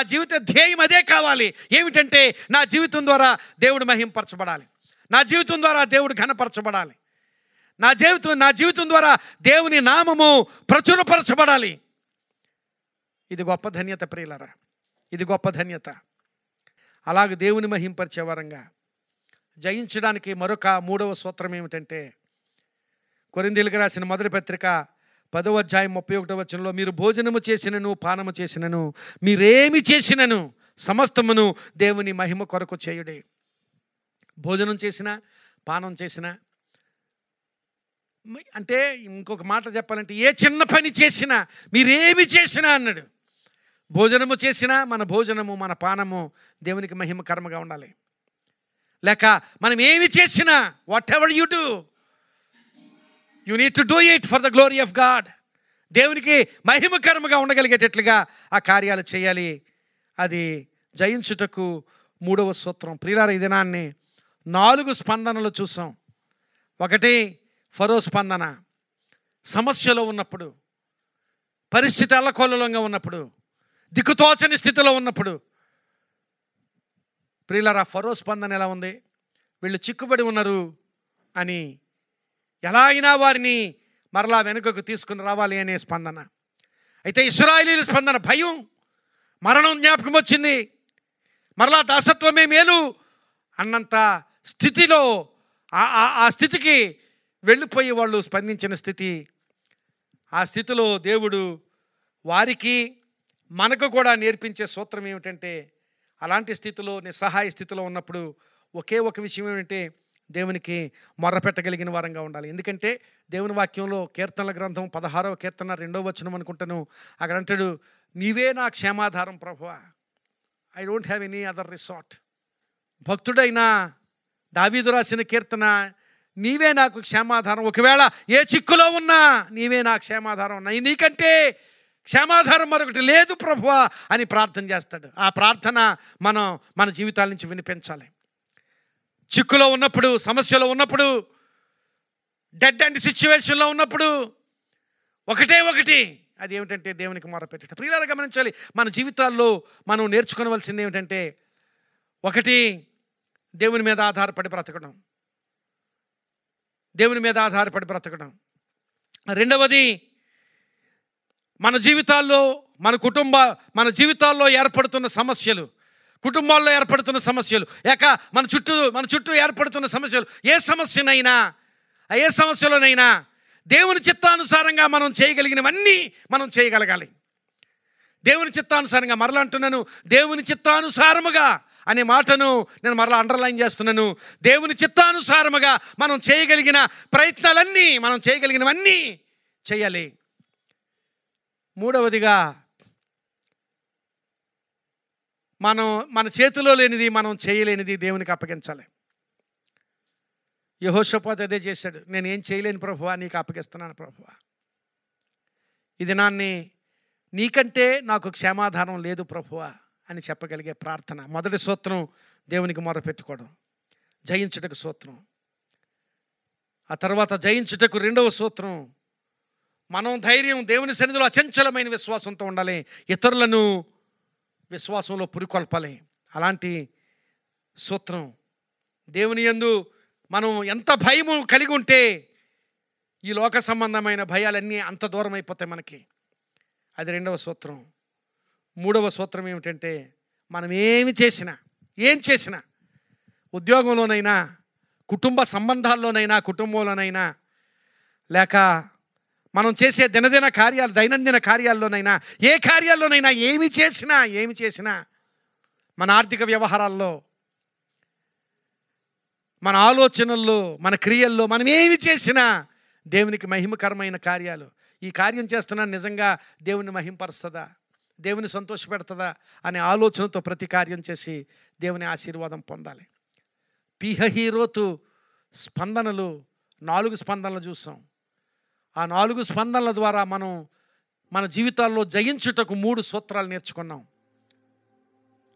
జీవిత ధ్యేయం అదే కావాలి. ఏమిటంటే, నా జీవితం ద్వారా దేవుడు మహింపరచబడాలి, నా జీవితం ద్వారా దేవుడు ఘనపరచబడాలి, నా జీవితం ద్వారా దేవుని నామము ప్రచురపరచబడాలి. ఇది గొప్ప ధన్యత ప్రియులరా, ఇది గొప్ప ధన్యత. అలాగే దేవుని మహింపరిచే వరంగా జయించడానికి మరొక 3వ సూత్రం ఏమిటంటే, కొరింథీయులకు రాసిన మొదటి పత్రిక 10వ అధ్యాయం 31వ వచనంలో, మీరు భోజనము చేసినను పానము చేసినను మీరేమి చేసినను సమస్తమును దేవుని మహిమ కొరకు చేయుడే. భోజనం చేసినా పానం చేసినా, అంటే ఇంకొక మాట చెప్పాలంటే ఏ చిన్న పని చేసినా మీరేమి చేసినా అన్నాడు. భోజనము చేసినా మన భోజనము మన పానము దేవునికి మహిమకరంగా ఉండాలి. లేక మనం ఏమి చేసినా, what ever you do, you need to do it for the glory of God. దేవునికి మహిమకరంగా ఉండగలిగేటట్లుగా ఆ కార్యాలు చేయాలి. అది జయించుటకు 3వ సూత్రం. ప్రియులారా, ఈ దినాన్ని 4 స్పందనలు చూసాం. 1, ఫరో స్పందన. సమస్యలో ఉన్నప్పుడు, పరిస్థితి అల్లకొల్లంగా ఉన్నప్పుడు, దిక్కుతోచని స్థితిలో ఉన్నప్పుడు, ప్రియులారా, ఫరో స్పందన ఎలా ఉంది? వీళ్ళు చిక్కుబడి ఉన్నారు అని ఎలా అయినా వారిని మరలా వెనుకకు తీసుకుని రావాలి అనే స్పందన. అయితే ఇశ్రాయేలీయుల స్పందన భయం, మరణం జ్ఞాపకం వచ్చింది, మరలా దాసత్వమే మేలు అన్నంత స్థితిలో ఆ స్థితికి వెళ్ళిపోయి వాళ్ళు స్పందించిన స్థితి. ఆ స్థితిలో దేవుడు వారికి మనకు కూడా నేర్పించే సూత్రం ఏమిటంటే, అలాంటి స్థితిలో నిస్సహాయ స్థితిలో ఉన్నప్పుడు ఒకే ఒక విషయం ఏమిటంటే దేవునికి మొర్రపెట్టగలిగిన వారంగా ఉండాలి. ఎందుకంటే దేవుని వాక్యంలో కీర్తనల గ్రంథం 16వ కీర్తన 2వ వచనం అనుకుంటాను, అక్కడ అంటాడు, నీవే నా క్షేమాధారం ప్రభువా, I don't have any other resort. భక్తుడైన దావీదు రాసిన కీర్తన, నీవే నాకు క్షేమాధారం, ఒకవేళ ఏ చిక్కులో ఉన్నా నీవే నా క్షేమాధారం, నీకంటే క్షేమాధారం మరొకటి లేదు ప్రభువా అని ప్రార్థన చేస్తాడు. ఆ ప్రార్థన మనం మన జీవితాల నుంచి వినిపించాలి. చిక్కులో ఉన్నప్పుడు, సమస్యలో ఉన్నప్పుడు, డెడ్ అండ్ సిచ్యువేషన్లో ఉన్నప్పుడు ఒకటి అది ఏమిటంటే దేవునికి మొరపెట్టడం. ప్రియులారా, గమనించాలి, మన జీవితాల్లో మనం నేర్చుకోవలసింది ఏమిటంటే, 1, దేవుని మీద ఆధారపడి బ్రతకడం, దేవుని మీద ఆధారపడి బ్రతకడం. 2వది, మన జీవితాల్లో మన జీవితాల్లో ఏర్పడుతున్న సమస్యలు, కుటుంబాల్లో ఏర్పడుతున్న సమస్యలు, మన చుట్టూ ఏర్పడుతున్న సమస్యలు, ఏ సమస్యలోనైనా దేవుని చిత్తానుసారంగా మనం చేయగలిగినవన్నీ మనం చేయగలగాలి. దేవుని చిత్తానుసారంగా, మరలా అంటున్నాను, దేవుని చిత్తానుసారముగా అనే మాటను నేను మరలా అండర్లైన్ చేస్తున్నాను. దేవుని చిత్తానుసారముగా మనం చేయగలిగిన ప్రయత్నాలన్నీ, మనం చేయగలిగినవన్నీ చేయాలి. 3వదిగా, మన చేతిలో లేనిది, మనం చేయలేనిది దేవునికి అప్పగించాలి. యెహోషాపాతు అదే చేశాడు. నేను ఏం చేయలేను ప్రభువా, నీకు అప్పగిస్తున్నాను ప్రభువా. ఈ దినాన్ని నీకంటే నాకు క్షేమాధారం లేదు ప్రభువా అని చెప్పగలిగే ప్రార్థన. మొదటి సూత్రం దేవునికి మొరపెట్టుకోవడం, జయించుటకు సూత్రం. ఆ తర్వాత జయించుటకు 2వ సూత్రం, మనం ధైర్యం, దేవుని సన్నిధిలో అచంచలమైన విశ్వాసంతో ఉండాలి, ఇతరులను విశ్వాసంలో పురికొల్పాలి. అలాంటి సూత్రం. దేవుని యందు మనం ఎంత భయము కలిగి ఉంటే ఈ లోక సంబంధమైన భయాలన్నీ అంత దూరం అయిపోతాయి మనకి. అది 2వ సూత్రం. 3వ సూత్రం ఏమిటంటే, మనం ఏం చేసినా ఉద్యోగంలోనైనా, కుటుంబ సంబంధాల్లోనైనా, కుటుంబంలోనైనా, లేక మనం చేసే దైనందిన కార్యాల్లోనైనా, ఏ కార్యాల్లోనైనా ఏమి చేసినా మన ఆర్థిక వ్యవహారాల్లో, మన ఆలోచనల్లో, మన క్రియల్లో మనం ఏమి చేసినా దేవునికి మహిమకరమైన కార్యాలు. ఈ కార్యం చేస్తున్నా నిజంగా దేవుని మహింపరుస్తుందా, దేవుని సంతోషపెడుతుందా అనే ఆలోచనతో ప్రతి కార్యం చేసి దేవుని ఆశీర్వాదం పొందాలి. పీహహీరోతు స్పందనలు, 4 స్పందనలు చూసాం. ఆ 4 స్పందనల ద్వారా మనం మన జీవితాల్లో జయించుటకు 3 సూత్రాలు నేర్చుకున్నాం.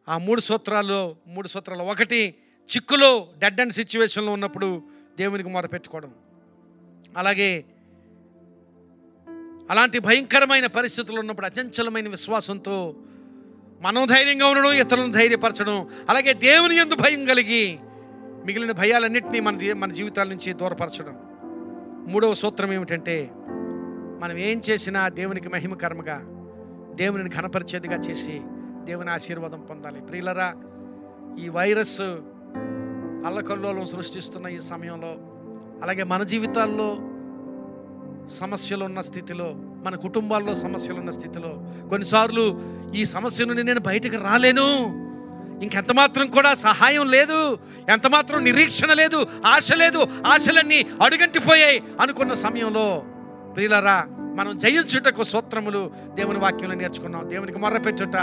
ఆ 3 సూత్రాలు 1, చిక్కులో, డెడ్ అండ్ సిచ్యువేషన్లో ఉన్నప్పుడు దేవునికి మొరపెట్టుకోవడం. అలాగే అలాంటి భయంకరమైన పరిస్థితుల్లో ఉన్నప్పుడు అచంచలమైన విశ్వాసంతో మనం ధైర్యంగా ఉండడం, ఇతరులను ధైర్యపరచడం. అలాగే దేవుని యందు భయం కలిగి మిగిలిన భయాలన్నింటినీ మన జీవితాల నుంచి దూరపరచడం. 3వ సూత్రం ఏమిటంటే, మనం ఏం చేసినా దేవునికి మహిమకరముగా, దేవునిని ఘనపరిచేదిగా చేసి దేవుని ఆశీర్వాదం పొందాలి. ప్రియులరా, ఈ వైరస్ అల్లకల్లోలం సృష్టిస్తున్న ఈ సమయంలో, అలాగే మన జీవితాల్లో సమస్యలు ఉన్న స్థితిలో మన కుటుంబాల్లో సమస్యలు ఉన్న స్థితిలో కొన్నిసార్లు ఈ సమస్య నుండి నేను బయటకు రాలేను, ఇంకెంతమాత్రం కూడా సహాయం లేదు, ఎంతమాత్రం నిరీక్షణ లేదు, ఆశ లేదు, ఆశలన్నీ అడుగంటిపోయాయి అనుకున్న సమయంలో ప్రియులారా, మనం జయించుటకు సూత్రములు దేవుని వాక్యంలో నేర్చుకున్నాం. దేవునికి మొర్రపెట్టుట,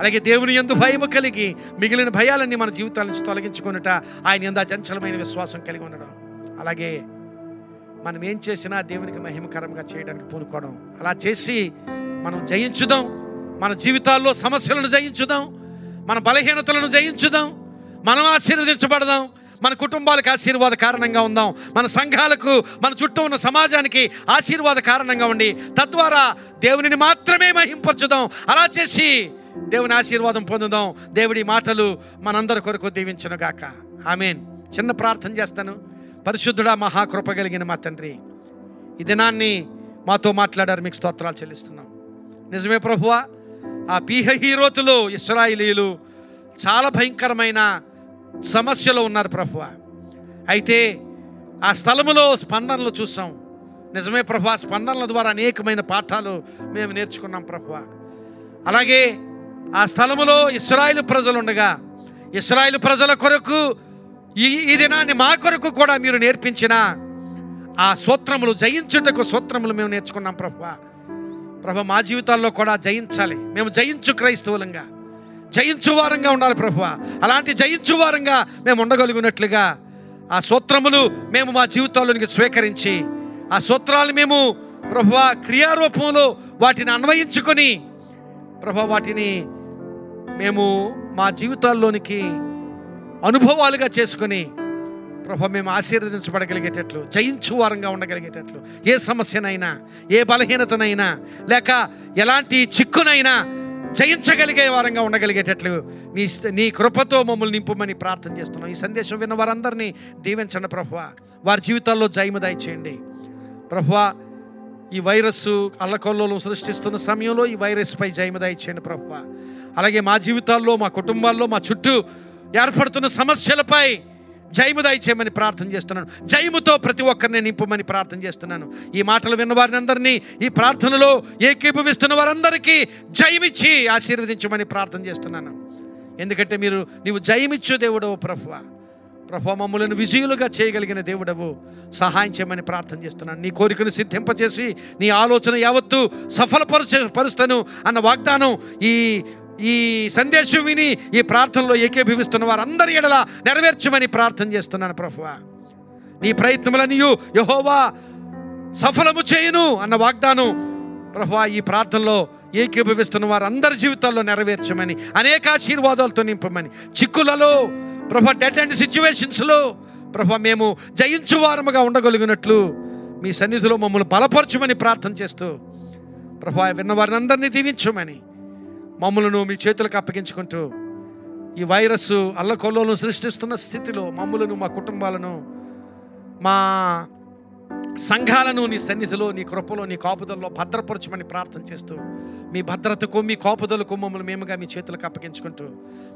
అలాగే దేవుని యందు భయము కలిగి మిగిలిన భయాలన్నీ మన జీవితాల నుంచి తొలగించుకొనుట, ఆయన యందు అచంచలమైన విశ్వాసం కలిగి ఉండడం, అలాగే మనం ఏం చేసినా దేవునికి మహిమకరంగా చేయడానికి పూనుకోవడం. అలా చేసి మనం జయించుదాం, మన జీవితాల్లో సమస్యలను జయించుదాం, మన బలహీనతలను జయించుదాం, మనం ఆశీర్వదించబడదాం, మన కుటుంబాలకు ఆశీర్వాద కారణంగా ఉందాం, మన సంఘాలకు, మన చుట్టూ ఉన్న సమాజానికి ఆశీర్వాద కారణంగా ఉండి తద్వారా దేవునిని మాత్రమే మహింపరచుదాం. అలా చేసి దేవుని ఆశీర్వాదం పొందుదాం. దేవుడి మాటలు మనందరి కొరకు దీవించునుగాక. ఆమేన్. చిన్న ప్రార్థన చేస్తాను. పరిశుద్ధుడా, మహాకృప కలిగిన మా తండ్రి, ఈ దినాన్ని మాతో మాట్లాడారు, మీకు స్తోత్రాలు చెల్లిస్తున్నాం. నిజమే ప్రభువా, ఆ పీహహీరోతులో ఇశ్రాయేలీయులు చాలా భయంకరమైన సమస్యలో ఉన్నారు ప్రభువా. అయితే ఆ స్థలములో స్పందనలు చూసాం. నిజమే ప్రభువా, స్పందనల ద్వారా అనేకమైన పాఠాలు మేము నేర్చుకున్నాం ప్రభువా. అలాగే ఆ స్థలములో ఇశ్రాయేలు ప్రజలు ఉండగా, ఇశ్రాయేలు ప్రజల కొరకు ఈ దినాన్ని మా కొరకు కూడా మీరు నేర్పించిన ఆ సూత్రములు, జయించుటకు సూత్రములు మేము నేర్చుకున్నాం ప్రభువా. ప్రభు, మా జీవితాల్లో కూడా జయించాలి. మేము జయించు క్రైస్తవులంగా, జయించువారంగా ఉండాలి ప్రభువా. అలాంటి జయించువారంగా మేము ఉండగలిగినట్లుగా ఆ సూత్రములు మేము మా జీవితాల్లోనికి స్వీకరించి, ఆ సూత్రాలు మేము ప్రభువా క్రియారూపంలో వాటిని అన్వయించుకొని ప్రభువా వాటిని మేము మా జీవితాల్లోనికి అనుభవాలుగా చేసుకొని ప్రభు మేము ఆశీర్వదించబడగలిగేటట్లు, జయించు వారంగా ఉండగలిగేటట్లు, ఏ సమస్యనైనా, ఏ బలహీనతనైనా, లేక ఎలాంటి చిక్కునైనా జయించగలిగే వారంగా ఉండగలిగేటట్లు నీ కృపతో మమ్మల్ని నింపుమని ప్రార్థన చేస్తున్నాం. ఈ సందేశం విన్న వారందరినీ దీవించండి ప్రభువా. వారి జీవితాల్లో జయము దయచేయండి ప్రభువా. ఈ వైరస్సు అల్లకొల్లోలు సృష్టిస్తున్న సమయంలో ఈ వైరస్పై జయము దయచేయండి ప్రభువా. అలాగే మా జీవితాల్లో, మా కుటుంబాల్లో, మా చుట్టూ ఏర్పడుతున్న సమస్యలపై జయము దయచేయమని ప్రార్థన చేస్తున్నాను. జయముతో ప్రతి ఒక్కరిని నింపమని ప్రార్థన చేస్తున్నాను. ఈ మాటలు విన్న వారిని అందరినీ, ఈ ప్రార్థనలో ఏకీభవిస్తున్న వారందరికీ జయమిచ్చి ఆశీర్వదించమని ప్రార్థన చేస్తున్నాను. ఎందుకంటే నీవు జయమిచ్చు దేవుడవు ప్రభువా. ప్రభువా, మమ్మల్ని విజయులుగా చేయగలిగిన దేవుడవు, సహాయం చేయమని ప్రార్థన చేస్తున్నాను. నీ కోరికను సిద్ధింపచేసి నీ ఆలోచన యావత్తు సఫలపరుస్తాను అన్న వాగ్దానం ఈ సందేశం విని ఈ ప్రార్థనలో ఏకీభవిస్తున్న వారందరి ఎడల నెరవేర్చమని ప్రార్థన చేస్తున్నాను ప్రభువా. నీ ప్రయత్నములన్నీ యెహోవా సఫలము చేయును అన్న వాగ్దానం ప్రభువా ఈ ప్రార్థనలో ఏకీభవిస్తున్న వారందరి జీవితాల్లో నెరవేర్చమని, అనేక ఆశీర్వాదాలతో నింపమని, చిక్కులలో ప్రభువా, డెడ్ అండ్ సిచ్యువేషన్స్లో ప్రభువా మేము జయించువారముగా ఉండగలిగినట్లు మీ సన్నిధిలో మమ్మల్ని బలపరచమని ప్రార్థన చేస్తూ ప్రభువా విన్న వారిని అందరినీ దీవించమని మమ్మలను మీ చేతులకు అప్పగించుకుంటూ ఈ వైరస్ అల్లకొల్లోలను సృష్టిస్తున్న స్థితిలో మమ్మలను, మా కుటుంబాలను, మా సంఘాలను నీ సన్నిధిలో, నీ కృపలో, నీ కాపుదల్లో భద్రపరచమని ప్రార్థన చేస్తూ మీ భద్రతకు, మీ కాపుదలకు మమ్మల్ని మేముగా మీ చేతులకు అప్పగించుకుంటూ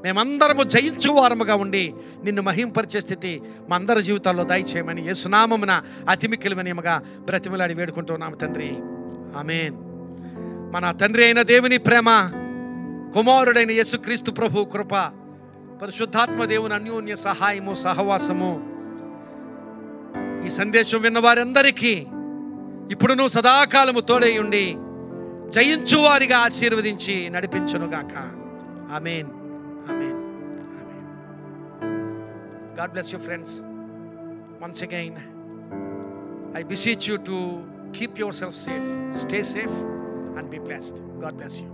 మేమందరము జయించు వారముగా ఉండి నిన్ను మహింపరిచే స్థితి మా అందరి జీవితాల్లో దయచేయమని యేసునామమున అతి మిక్కిలి వినయముగా బ్రతిమలాడి వేడుకుంటున్నాము తండ్రి. ఆమేన్. మన తండ్రి అయిన దేవుని ప్రేమ, కుమారుడైన యేసుక్రీస్తు ప్రభు కృప, పరిశుద్ధాత్మ దేవుని అన్యోన్య సహాయము, సహవాసము ఈ సందేశం విన్న వారందరికీ ఇప్పుడును సదాకాలము తోడై ఉండి జయించువారిగా ఆశీర్వదించి నడిపించునుగాక. ఆమేన్. ఆమేన్. ఆమేన్. God bless you friends. Once again I beseech you to keep yourself safe, stay safe and be blessed. God bless you.